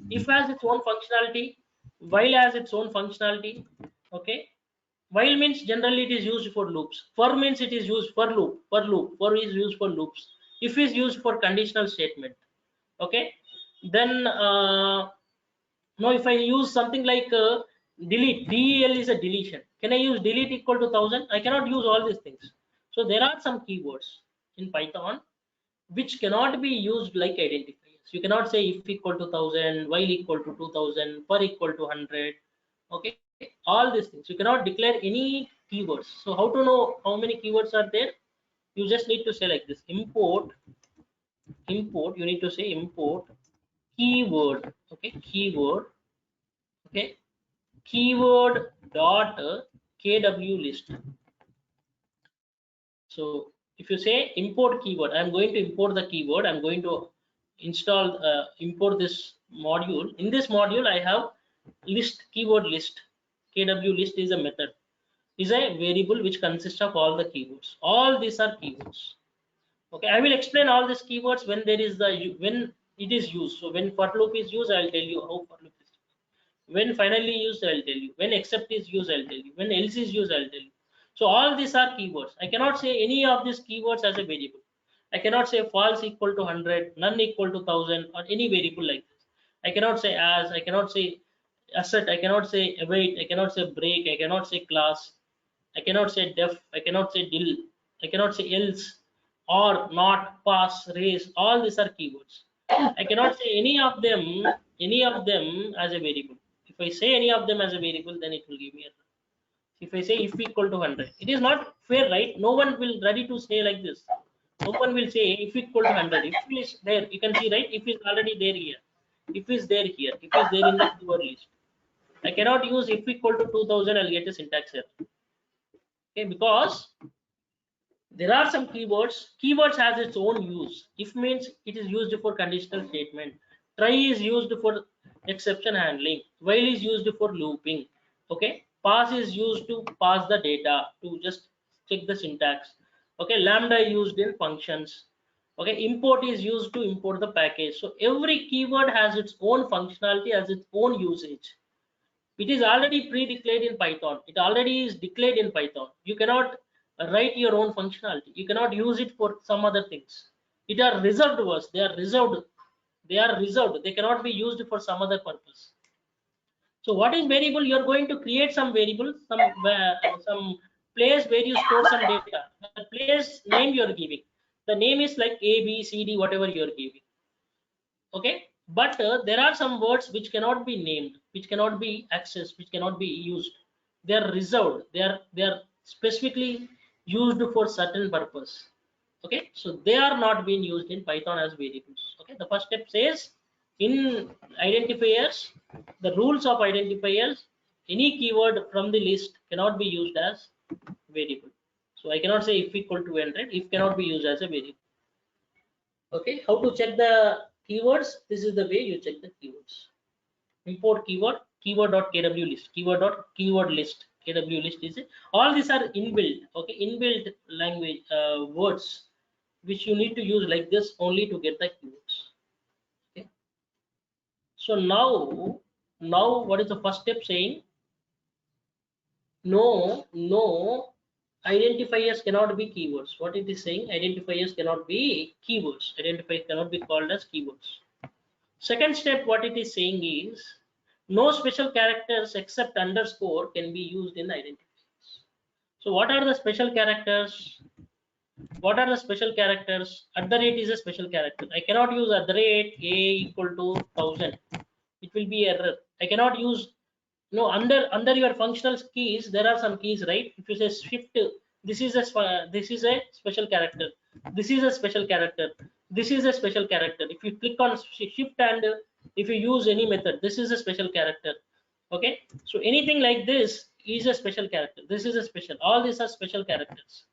[SPEAKER 1] if has its own functionality, while has its own functionality. Okay, while means generally it is used for loops. For means it is used for loop. For is used for loops. If is used for conditional statement. Okay, then now if I use something like delete, del is a deletion. Can I use delete equal to 1000? I cannot use all these things. So there are some keywords in Python which cannot be used like identifiers. You cannot say if equal to 1000, while equal to 2000, per equal to 100. Okay, all these things. You cannot declare any keywords. So how to know how many keywords are there? You just need to say like this: import. You need to say import keyword. Okay, keyword. Okay, keyword dot kw list. So if you say import keyword, I'm going to import the keyword. I'm going to import this module. In this module, I have list, keyword list. Kw list is a method, is a variable which consists of all the keywords. All these are keywords. Okay, I will explain all these keywords when there is when it is used. So when for loop is used, I'll tell you how for loop is used. When finally used, I'll tell you. When except is used, I'll tell you. When else is used, I'll tell you. So all these are keywords. I cannot say any of these keywords as a variable. I cannot say false equal to 100, none equal to 1000, or any variable like this. I cannot say as, I cannot say asset, I cannot say await, I cannot say break, I cannot say class, I cannot say def, I cannot say dill, I cannot say else, or not, pass, raise. All these are keywords. I cannot say any of them as a variable. If I say any of them as a variable, then it will give me error. If I say if equal to 100, it is not fair, right? No one will ready to say like this. No one will say if equal to 100. If is there, you can see, right? If is already there here. If is there here. If is there in the keyword list. I cannot use if equal to 2000. I'll get a syntax error. Okay, because there are some keywords. Keywords has its own use. If means it is used for conditional statement. Try is used for exception handling. While is used for looping. Okay. Pass is used to pass the data, to just check the syntax. Okay. Lambda used in functions. Okay. Import is used to import the package. So every keyword has its own functionality, has its own usage. It is already pre-declared in Python. It already is declared in Python. You cannot write your own functionality. You cannot use it for some other things. It are reserved words. They are reserved. They are reserved. They cannot be used for some other purpose. So what is variable? You are going to create some variable, some place where you store some data. The place name you are giving. The name is like A, B, C, D, whatever you are giving. Okay, but there are some words which cannot be named, which cannot be accessed, which cannot be used. They are reserved. They are specifically used for certain purpose. Okay, so they are not being used in Python as variables. Okay, the first step says in identifiers, the rules of identifiers, any keyword from the list cannot be used as variable. So I cannot say if equal to 100, if cannot be used as a variable. Okay, how to check the keywords? This is the way you check the keywords. Import keyword, keyword.kw list, keyword list. Kw list is it. All these are inbuilt. Okay, inbuilt language words which you need to use like this only to get the keywords. Okay, so now what is the first step saying? No, identifiers cannot be keywords. What it is saying? Identifiers cannot be keywords. Identifiers cannot be called as keywords. Second step, what it is saying is no special characters except underscore can be used in identifiers. So what are the special characters? What are the special characters? At the rate is a special character. I cannot use at the rate a equal to 1000. It will be error. I cannot use, no, under your functional keys there are some keys, right? If you say shift, this is a special character, this is a special character, this is a special character. If you click on shift and if you use any method, this is a special character. Okay, so anything like this is a special character. This is a special, all these are special characters.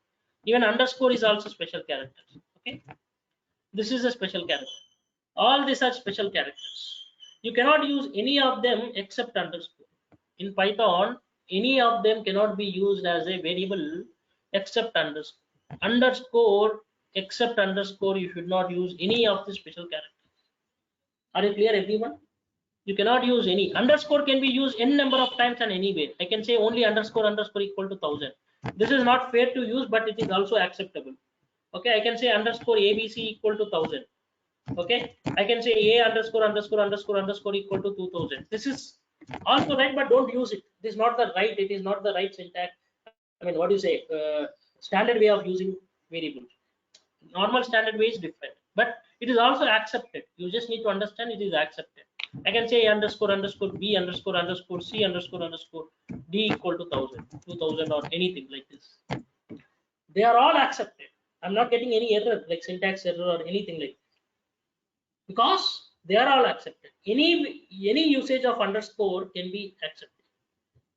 [SPEAKER 1] Even underscore is also special characters. Okay, this is a special character. All these are special characters. You cannot use any of them except underscore. In Python, any of them cannot be used as a variable except underscore. Underscore except underscore, you should not use any of the special characters. Are you clear, everyone? You cannot use any. Underscore can be used n number of times and anywhere. I can say only underscore underscore equal to 1000. This is not fair to use, but it is also acceptable. Okay, I can say underscore abc equal to 1000. Okay, I can say a underscore underscore underscore underscore equal to 2000. This is also right, but don't use it. It is not the right. It is not the right syntax. I mean, what do you say? Standard way of using variables. Normal standard way is different, but it is also accepted. You just need to understand it is accepted. I can say underscore underscore b underscore underscore c underscore underscore d equal to 1000, 2000 or anything like this. They are all accepted. I'm not getting any error like syntax error or anything like that, because they are all accepted. Any usage of underscore can be accepted.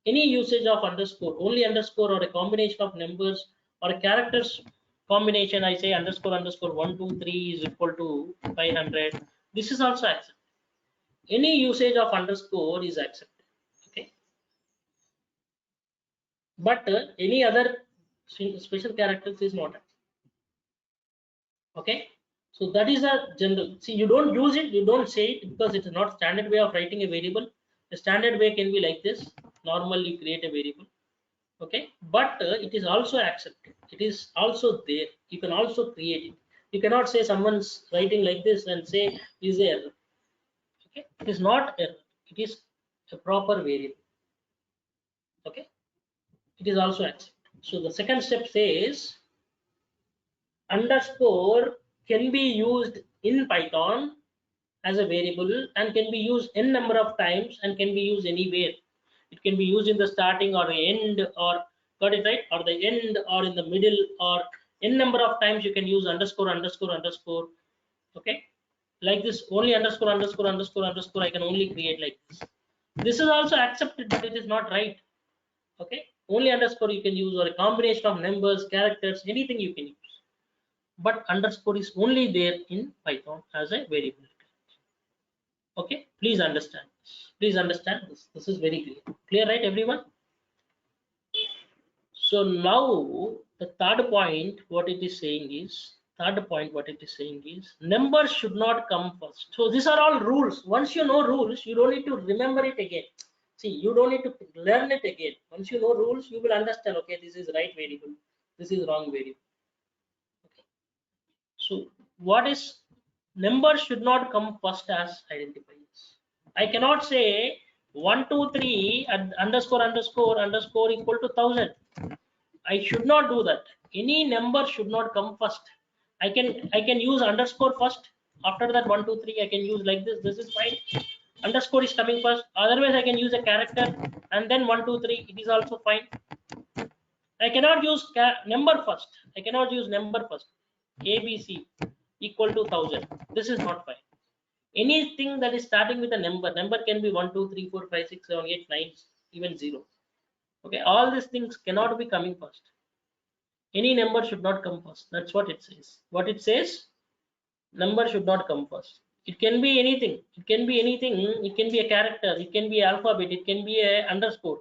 [SPEAKER 1] Any usage of underscore, only underscore or a combination of numbers or a characters combination, I say underscore underscore 123 is equal to 500. This is also accepted. Any usage of underscore is accepted. Okay, but any other special characters is not accepted. Okay, so that is a general. See, you don't use it, you don't say it, because it is not standard way of writing a variable. The standard way can be like this. Normally you create a variable. Okay, but it is also accepted. It is also there. You can also create it. You cannot say someone's writing like this and say is there error. Okay, it is not error. It is a proper variable. Okay, it is also accepted. So the second step says underscore can be used in Python as a variable and can be used n number of times and can be used anywhere. It can be used in the starting or the end, or got it right, or the end or in the middle, or n number of times you can use underscore underscore underscore. Okay, like this, only underscore underscore underscore underscore I can only create like this. This is also accepted, but it is not right. Okay, only underscore you can use, or a combination of numbers, characters, anything you can use. But underscore is only there in Python as a variable. Okay, please understand this. Please understand this. This is very clear. Clear, right, everyone? So now the third point, what it is saying is, numbers should not come first. So these are all rules. Once you know rules, you don't need to remember it again. See, you don't need to learn it again. Once you know rules, you will understand, okay, this is right variable, this is wrong variable. Okay. So what is, numbers should not come first as identifiers. I cannot say 1 2 3 underscore underscore underscore equal to 1000. I should not do that. Any number should not come first. I can use underscore first. After that 1 2 3 I can use like this. This is fine. Underscore is coming first. Otherwise I can use a character and then 1 2 3. It is also fine. I cannot use number first. I cannot use number first. ABC equal to 1000. This is not fine. Anything that is starting with a number can be 1 2 3 4 5 6 7 8 9, even 0. Okay, all these things cannot be coming first. Any number should not come first. That's what it says. What it says, number should not come first. It can be anything. It can be anything. It can be a character. It can be alphabet. It can be a underscore.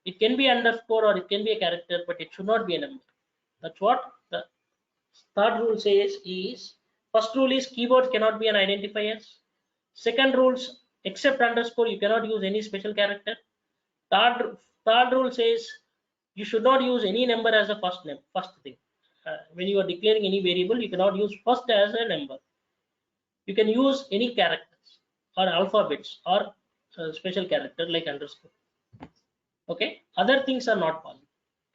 [SPEAKER 1] It can be underscore or it can be a character, but it should not be a number. That's what the third rule says. Is first rule is keywords cannot be an identifier. Second rules, except underscore, you cannot use any special character. Third rule says you should not use any number as a first thing. When you are declaring any variable, you cannot use first as a number. You can use any characters or alphabets or special character like underscore. Okay, other things are not possible.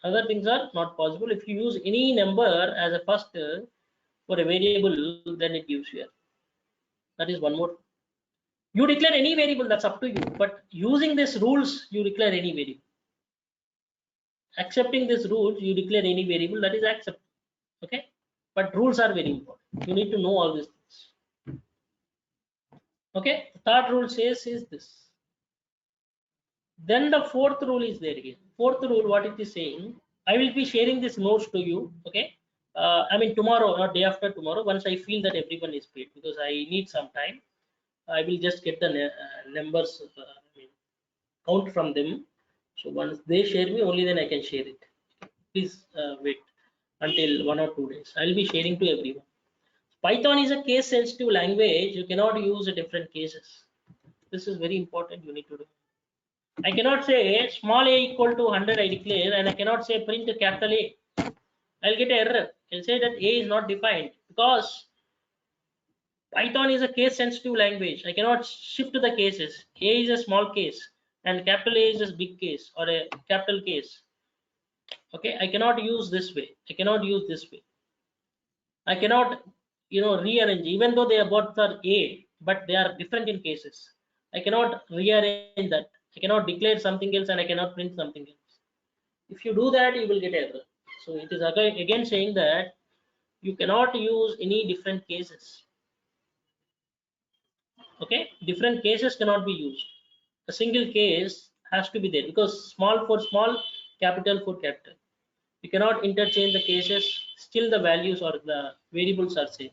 [SPEAKER 1] Other things are not possible. If you use any number as a first for a variable, then it gives you error. That is one more. You declare any variable, that's up to you, but using these rules, you declare any variable. Accepting these rules, you declare any variable, that is accepted. Okay, but rules are very important. You need to know all these things. Okay, the third rule says is this. Then the fourth rule is there again. Fourth rule, what it is saying, I will be sharing this notes to you. Okay, I mean tomorrow or day after tomorrow, once I feel that everyone is paid, because I need some time. I will just get the numbers, I mean, count from them. So once they share me, only then I can share it. Please wait until 1 or 2 days. I'll be sharing to everyone. Python is a case sensitive language. You cannot use different cases. This is very important. You need to do. I cannot say small a equal to 100 I declare, and I cannot say print capital A. I'll get an error. I'll say that A is not defined because Python is a case sensitive language. I cannot shift the cases. A is a small case and capital A is a big case or a capital case. Okay, I cannot use this way. I cannot use this way. I cannot, rearrange, even though they are both are A, but they are different in cases. I cannot rearrange that. I cannot declare something else and I cannot print something else. If you do that, you will get error. So it is again saying that you cannot use any different cases. Okay, different cases cannot be used. A single case has to be there, because small for small, capital for capital. You cannot interchange the cases. Still the values or the variables are same,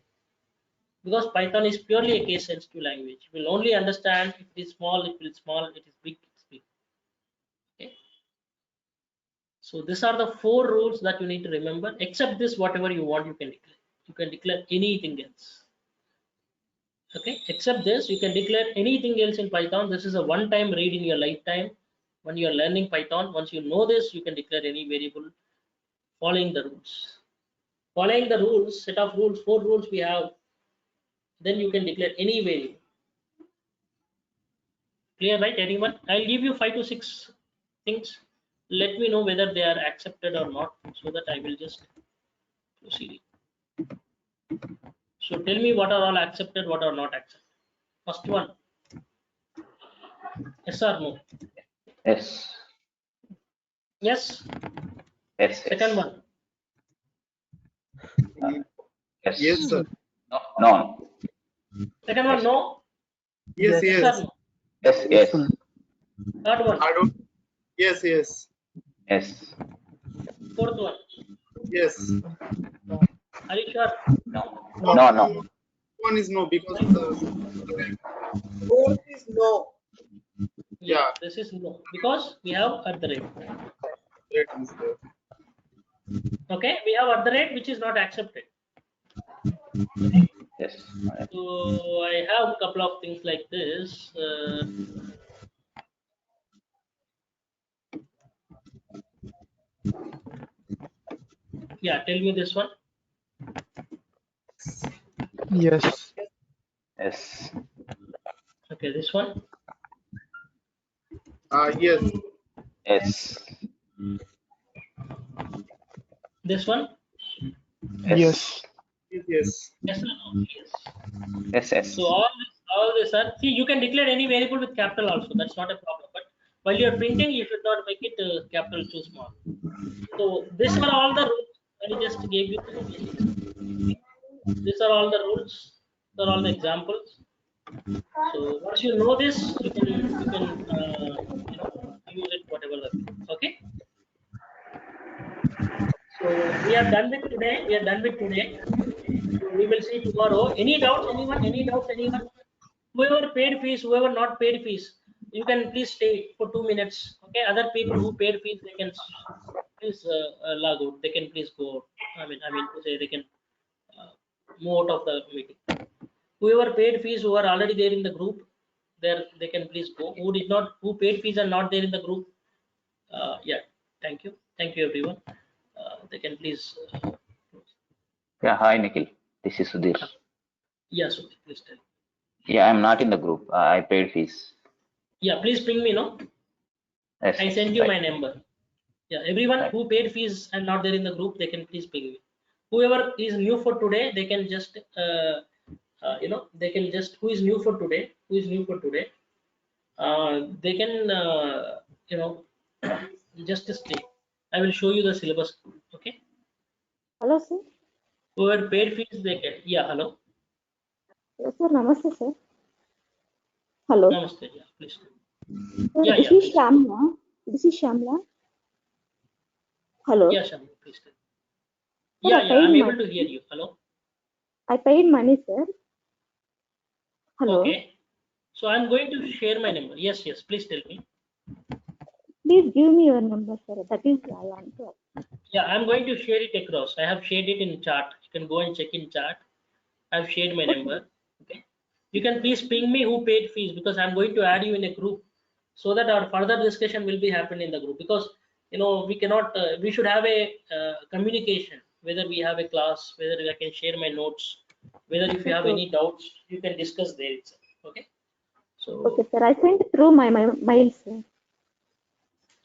[SPEAKER 1] because Python is purely a case sensitive language. You will only understand if it is small, if it is small, it is big, it's big. Okay. So these are the 4 rules that you need to remember. Except this, whatever you want, you can declare. You can declare anything else. Okay, except this, you can declare anything else in Python. This is a one-time read in your lifetime. When you are learning Python, once you know this, you can declare any variable following the rules. Following the rules, set of rules, 4 rules we have, then you can declare any variable. Clear, right, anyone? I'll give you 5 to 6 things. Let me know whether they are accepted or not, so that I will just proceed. So tell me what are all accepted, what are not accepted. First one, yes or no?
[SPEAKER 5] Yes.
[SPEAKER 1] Yes.
[SPEAKER 5] Yes.
[SPEAKER 1] Second one,
[SPEAKER 5] Yes.
[SPEAKER 2] Yes, sir.
[SPEAKER 5] No. No.
[SPEAKER 1] second one, no.
[SPEAKER 2] Yes,
[SPEAKER 1] Yes
[SPEAKER 2] yes.
[SPEAKER 1] or no?
[SPEAKER 5] Yes. Yes.
[SPEAKER 1] Third one,
[SPEAKER 2] I don't. Yes, yes.
[SPEAKER 5] Yes.
[SPEAKER 1] fourth one,
[SPEAKER 2] Yes.
[SPEAKER 1] are you sure?
[SPEAKER 5] No. No. No.
[SPEAKER 2] One is no, because
[SPEAKER 3] Fourth is no.
[SPEAKER 2] Yeah.
[SPEAKER 1] This is no, because we have at the rate.
[SPEAKER 2] that is there.
[SPEAKER 1] Okay, we have at the rate, which is not accepted.
[SPEAKER 5] Yes.
[SPEAKER 1] So I have a couple of things like this. Yeah, tell me this one.
[SPEAKER 4] Yes.
[SPEAKER 5] Yes.
[SPEAKER 1] Okay, this one.
[SPEAKER 2] Yes.
[SPEAKER 5] Yes.
[SPEAKER 1] This one.
[SPEAKER 4] Yes.
[SPEAKER 2] Yes. Yes.
[SPEAKER 1] Yes or no? Yes.
[SPEAKER 5] Yes. Yes.
[SPEAKER 1] So all this are, see, you can declare any variable with capital also. That's not a problem. But while you're printing, you should not make it capital too small. So these are all the rules. I just gave you. These are all the rules. These are all the examples. So once you know this, you can use it whatever. Okay. So we are done with today. We are done with today. So we will see tomorrow. Any doubts? Anyone? Any doubts? Anyone? Whoever paid fees, whoever not paid fees, you can please stay for 2 minutes. Okay. Other people who paid fees, they can please log out. They can please go out. I mean to say they can move out of the meeting. Whoever paid fees, who are already there in the group, they can please go. Who did not, who paid fees and not there in the group, yeah. Thank you everyone. They can please.
[SPEAKER 5] Yeah. Hi, Nikhil. This is Sudhir.
[SPEAKER 1] Yes, okay, please tell.
[SPEAKER 5] Yeah, I'm not in the group. I paid fees.
[SPEAKER 1] Yeah, please ping me. No,
[SPEAKER 5] Yes.
[SPEAKER 1] I sent you
[SPEAKER 5] right.
[SPEAKER 1] my number. Yeah, everyone
[SPEAKER 5] Right.
[SPEAKER 1] who paid fees and not there in the group, they can please ping me. Whoever is new for today, they can just they can just, who is new for today, they can just stay. I will show you the syllabus. Okay.
[SPEAKER 6] Hello, sir.
[SPEAKER 1] Whoever paid fees, they can. Yeah. Hello.
[SPEAKER 6] Yes, sir. Namaste, sir. Hello.
[SPEAKER 1] Namaste. Yeah. Please.
[SPEAKER 6] Sir,
[SPEAKER 1] Yeah.
[SPEAKER 6] this
[SPEAKER 1] Yeah.
[SPEAKER 6] is
[SPEAKER 1] Please.
[SPEAKER 6] Shamla. This is Shamla. Hello.
[SPEAKER 1] Yeah, Shamla. Please. Yeah,
[SPEAKER 6] I
[SPEAKER 1] yeah, I'm
[SPEAKER 6] paid
[SPEAKER 1] able to
[SPEAKER 6] money.
[SPEAKER 1] hear you. Hello.
[SPEAKER 6] I paid money, sir. Hello.
[SPEAKER 1] Okay. So I'm going to share my number. Yes, yes. Please tell me.
[SPEAKER 6] Please give me your number, sir. That is I want to.
[SPEAKER 1] Yeah, I'm going to share it across. I have shared it in chat. You can go and check in chat. I've shared my
[SPEAKER 6] Okay.
[SPEAKER 1] number. Okay. You can please ping me who paid fees, because I'm going to add you in a group so that our further discussion will be happening in the group, because we cannot we should have a communication, whether we have a class, whether I can share my notes, whether if you have
[SPEAKER 6] Okay.
[SPEAKER 1] any doubts you can discuss there itself. Okay.
[SPEAKER 6] Okay,
[SPEAKER 1] So
[SPEAKER 6] sir. I sent through my mail, sir.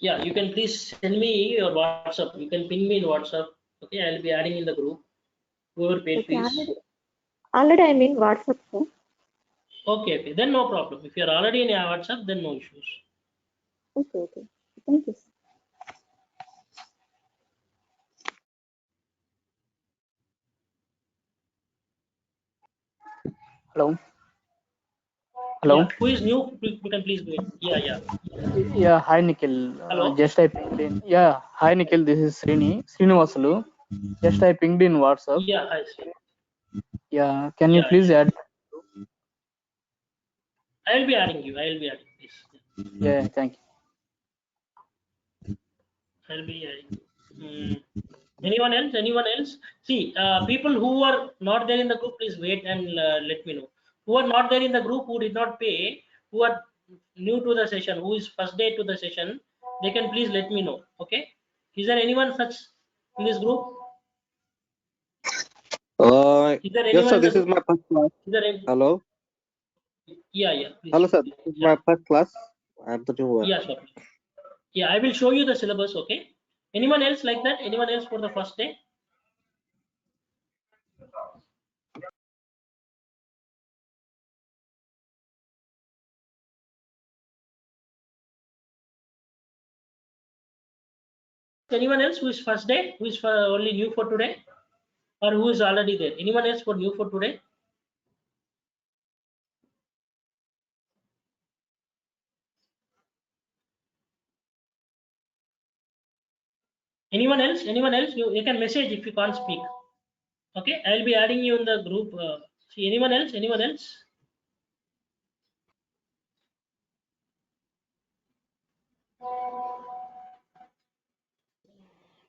[SPEAKER 1] yeah, you can please send me your WhatsApp. You can ping me in WhatsApp. Okay, I'll be adding in the group whoever paid
[SPEAKER 6] Okay.
[SPEAKER 1] fees.
[SPEAKER 6] Already I'm in WhatsApp, sir.
[SPEAKER 1] Okay, okay, then no problem. If you're already in your WhatsApp, then no issues.
[SPEAKER 6] Okay. Okay. Thank you, sir.
[SPEAKER 4] Hello. Hello.
[SPEAKER 1] Yeah, who is new? You can please wait. Yeah, yeah.
[SPEAKER 4] Yeah. Hi, Nikhil.
[SPEAKER 1] Hello.
[SPEAKER 4] Just I pinged in. Yeah. Hi, Nikhil. This is Srinivasalu. Just I pinged in WhatsApp.
[SPEAKER 1] Yeah, I see.
[SPEAKER 4] Yeah. Can you
[SPEAKER 1] Yeah,
[SPEAKER 4] please add?
[SPEAKER 1] I'll be adding you. I'll be adding this.
[SPEAKER 4] Yeah. Thank you.
[SPEAKER 1] I'll be adding you. Anyone else? Anyone else? See, people who are not there in the group, please wait and let me know. Who are not there in the group, who did not pay, who are new to the session, who is first day to the session, they can please let me know. Okay. Is there anyone such in this group? Is there
[SPEAKER 7] Yes,
[SPEAKER 1] anyone
[SPEAKER 7] sir.
[SPEAKER 1] in the
[SPEAKER 7] This is
[SPEAKER 1] group?
[SPEAKER 7] my first class.
[SPEAKER 1] Is there any?
[SPEAKER 7] Hello.
[SPEAKER 1] Yeah, yeah. Please.
[SPEAKER 7] Hello, sir. This is
[SPEAKER 1] Yeah,
[SPEAKER 7] my first class. I'm the newer.
[SPEAKER 1] yeah, sure. Yeah, I will show you the syllabus. Okay. Anyone else like that? Anyone else for the first day? Anyone else who is first day? Who is only new for today? Or who is already there? Anyone else for new for today? Anyone else? Anyone else? You can message if you can't speak. Okay, I'll be adding you in the group. See, anyone else? Anyone else?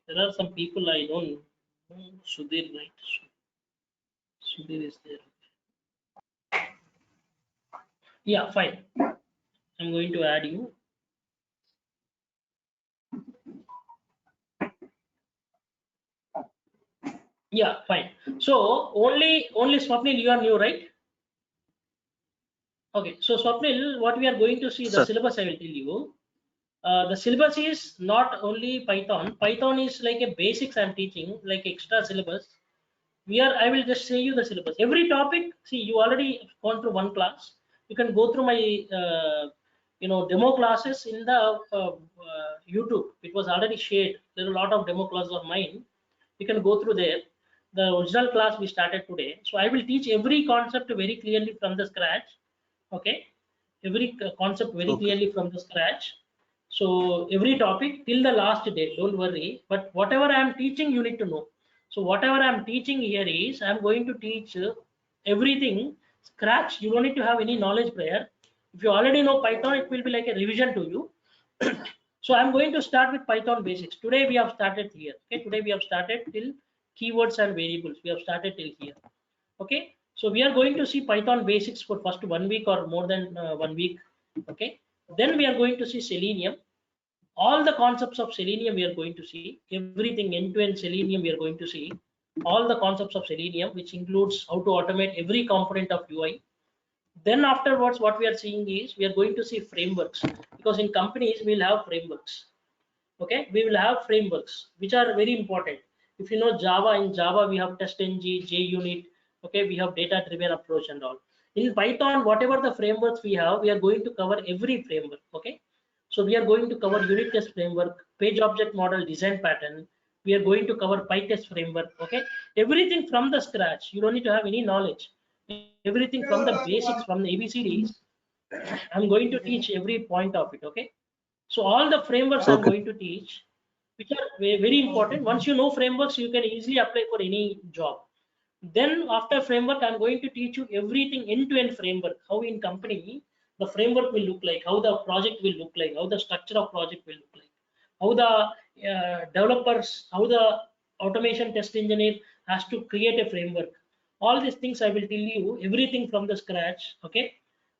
[SPEAKER 1] There are some people I don't know. Sudhir, right? Sudhir is there. Yeah, fine. I'm going to add you. Yeah, fine. So only Swapnil, you are new, right? Okay. So Swapnil, what we are going to see the
[SPEAKER 7] Sir.
[SPEAKER 1] syllabus. I will tell you. The syllabus is not only Python. Python is like a basics I'm teaching, like extra syllabus. I will just say you the syllabus. Every topic, see, you already gone through one class. You can go through my, demo classes in the YouTube. It was already shared. There are a lot of demo classes of mine. You can go through there. The original class we started today. So I will teach every concept very clearly from the scratch. Okay. Every concept very
[SPEAKER 7] Okay.
[SPEAKER 1] clearly from the scratch. So every topic till the last day, don't worry. But whatever I am teaching, you need to know. So whatever I'm teaching here is I'm going to teach everything scratch. You don't need to have any knowledge prior. If you already know Python, it will be like a revision to you. So I'm going to start with Python basics. Today we have started here. Okay, today we have started till keywords and variables. We have started till here. Okay, so we are going to see Python basics for first 1 week or more than 1 week. Okay, then we are going to see Selenium. All the concepts of Selenium we are going to see. Everything end-to-end Selenium we are going to see. All the concepts of Selenium, which includes how to automate every component of UI. Then afterwards, what we are seeing is we are going to see frameworks, because in companies we'll have frameworks. Okay, we will have frameworks which are very important. If you know Java, in Java we have TestNG, JUnit. Okay, we have data driven approach and all. In Python, whatever the frameworks we have, we are going to cover every framework. Okay, so we are going to cover unit test framework, page object model design pattern. We are going to cover PyTest framework. Okay, everything from the scratch. You don't need to have any knowledge. Everything from the basics, from the ABCDs. I'm going to teach every point of it. Okay, so all the frameworks I'm
[SPEAKER 7] Okay.
[SPEAKER 1] going to teach. which are very important. Once you know frameworks, you can easily apply for any job. Then after framework, I'm going to teach you everything end-to-end framework, how in company the framework will look like, how the project will look like, how the structure of project will look like, how the developers, how the automation test engineer has to create a framework. All these things I will tell you everything from the scratch. Okay.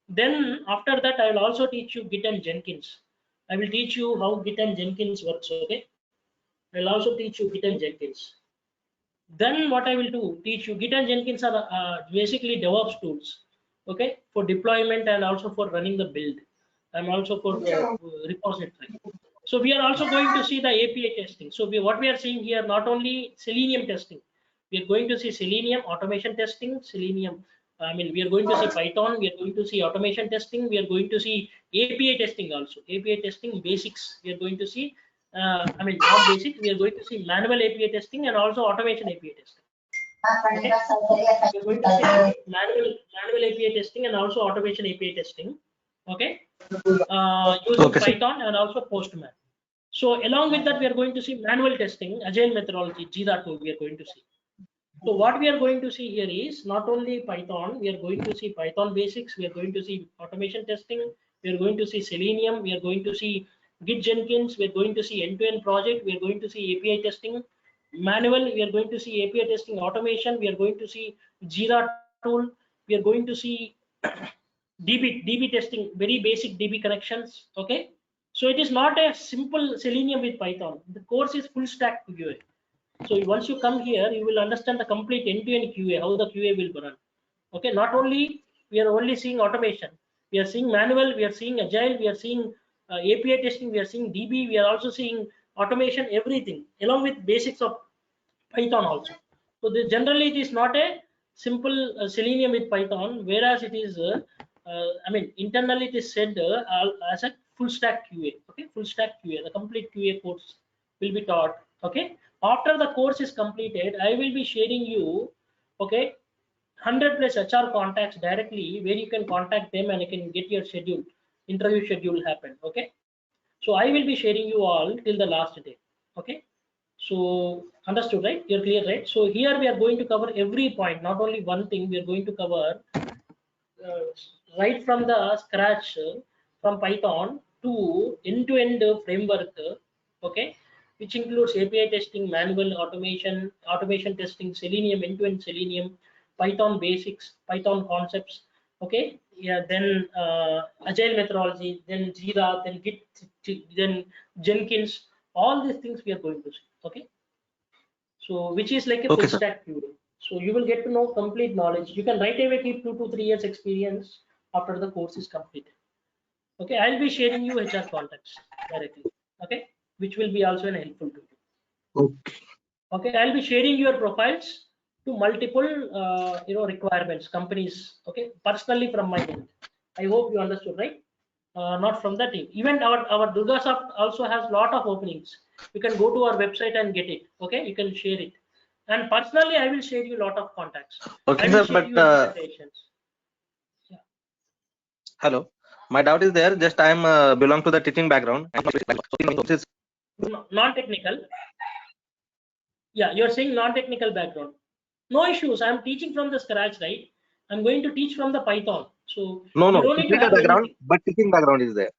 [SPEAKER 1] Then after that, I will also teach you Git and Jenkins. I will teach you how Git and Jenkins works. Okay. I will also teach you Git and Jenkins. Then what I will do, teach you Git and Jenkins are basically DevOps tools, okay, for deployment and also for running the build, and also for repository. So we are also going to see the API testing. So what we are seeing here, not only Selenium testing, we are going to see Selenium automation testing, Selenium. I mean, we are going to see Python. We are going to see automation testing. We are going to see API testing also. API testing basics. We are going to see I mean, not basic, we are going to see manual API testing and also automation API testing. Okay? We are going to see manual API testing and also automation API testing. Okay, using Python and also Postman. So along with that, we are going to see manual testing, agile methodology, Jira tool. We are going to see. So what we are going to see here is not only Python. We are going to see Python basics. We are going to see automation testing. We are going to see Selenium. We are going to see Git Jenkins. We are going to see end-to-end project. We are going to see API testing, manual. We are going to see API testing, automation. We are going to see Jira tool. We are going to see DB testing, very basic DB connections. Okay, so it is not a simple Selenium with Python. The course is full stack QA. So once you come here, you will understand the complete end-to-end QA, how the QA will run. Okay, not only we are only seeing automation, we are seeing manual, we are seeing agile, we are seeing API testing, we are seeing DB, we are also seeing automation, everything along with basics of Python also. So generally it is not a simple Selenium with Python, whereas it is I mean, internally it is said as a full stack QA. Okay, full stack QA, the complete QA course will be taught. Okay, after the course is completed, I will be sharing you, okay, 100+ HR contacts directly where you can contact them and you can get your schedule, interview schedule happen. Okay, so I will be sharing you all till the last day. Okay, so understood, right? You're clear, right? So here we are going to cover every point, not only one thing. We are going to cover right from the scratch, from Python to end-to-end framework. Okay, which includes API testing, manual automation, automation testing, Selenium, end-to-end Selenium, Python basics, Python concepts. Okay, yeah, then agile methodology, then Jira, then Git, then Jenkins. All these things we are going to see. Okay, so which is like a full stack QA. So you will get to know complete knowledge. You can right away keep 2 to 3 years experience after the course is completed. Okay, I'll be sharing you HR contacts directly. Okay, which will be also helpful to you.
[SPEAKER 7] Okay.
[SPEAKER 1] Okay, I'll be sharing your profiles to multiple requirements, companies. Okay, personally from my end. I hope you understood, right? Not from the team. Even our DurgaSoft also has lot of openings. You can go to our website and get it. Okay, you can share it. And personally, I will share you lot of contacts.
[SPEAKER 8] Okay, sir, but
[SPEAKER 1] yeah.
[SPEAKER 8] Hello, my doubt is there. Just I am belong to the teaching background.
[SPEAKER 1] Non-technical. Yeah, you're saying non-technical background. No issues. I'm teaching from the scratch, right? I'm going to teach from the Python. So
[SPEAKER 8] no,
[SPEAKER 1] you don't need to have
[SPEAKER 8] background,
[SPEAKER 1] anything.
[SPEAKER 8] but teaching background is there.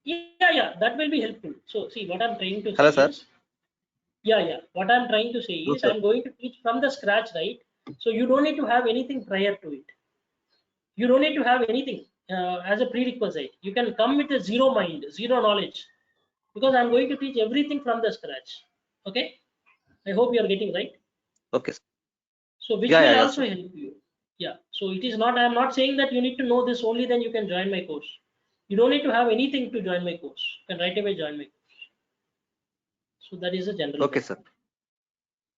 [SPEAKER 1] Yeah, that will be helpful. So see what I'm trying to say.
[SPEAKER 8] Hello, sir.
[SPEAKER 1] Is, yeah. What I'm trying to say is I'm going to teach from the scratch, right? So you don't need to have anything prior to it. You don't need to have anything as a prerequisite. You can come with a zero mind, zero knowledge, because I'm going to teach everything from the scratch. Okay, I hope you are getting right.
[SPEAKER 8] Okay.
[SPEAKER 1] So which will also help you. Yeah, so it is not, I'm not saying that you need to know this only, then you can join my course. You don't need to have anything to join my course. You can right away join my course. So that is a general.
[SPEAKER 8] Okay, sir.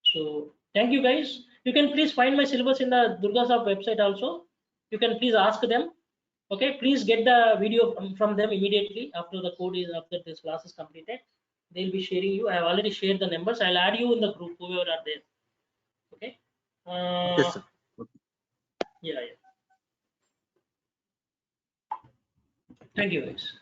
[SPEAKER 1] So thank you guys. You can please find my syllabus in the DurgaSoft website also. You can please ask them. Okay, please get the video from them immediately after the code is, after this class is completed. They'll be sharing you. I have already shared the numbers. I'll add you in the group, whoever are there. Okay.
[SPEAKER 8] Yes, sir.
[SPEAKER 1] Yeah. Thank you guys.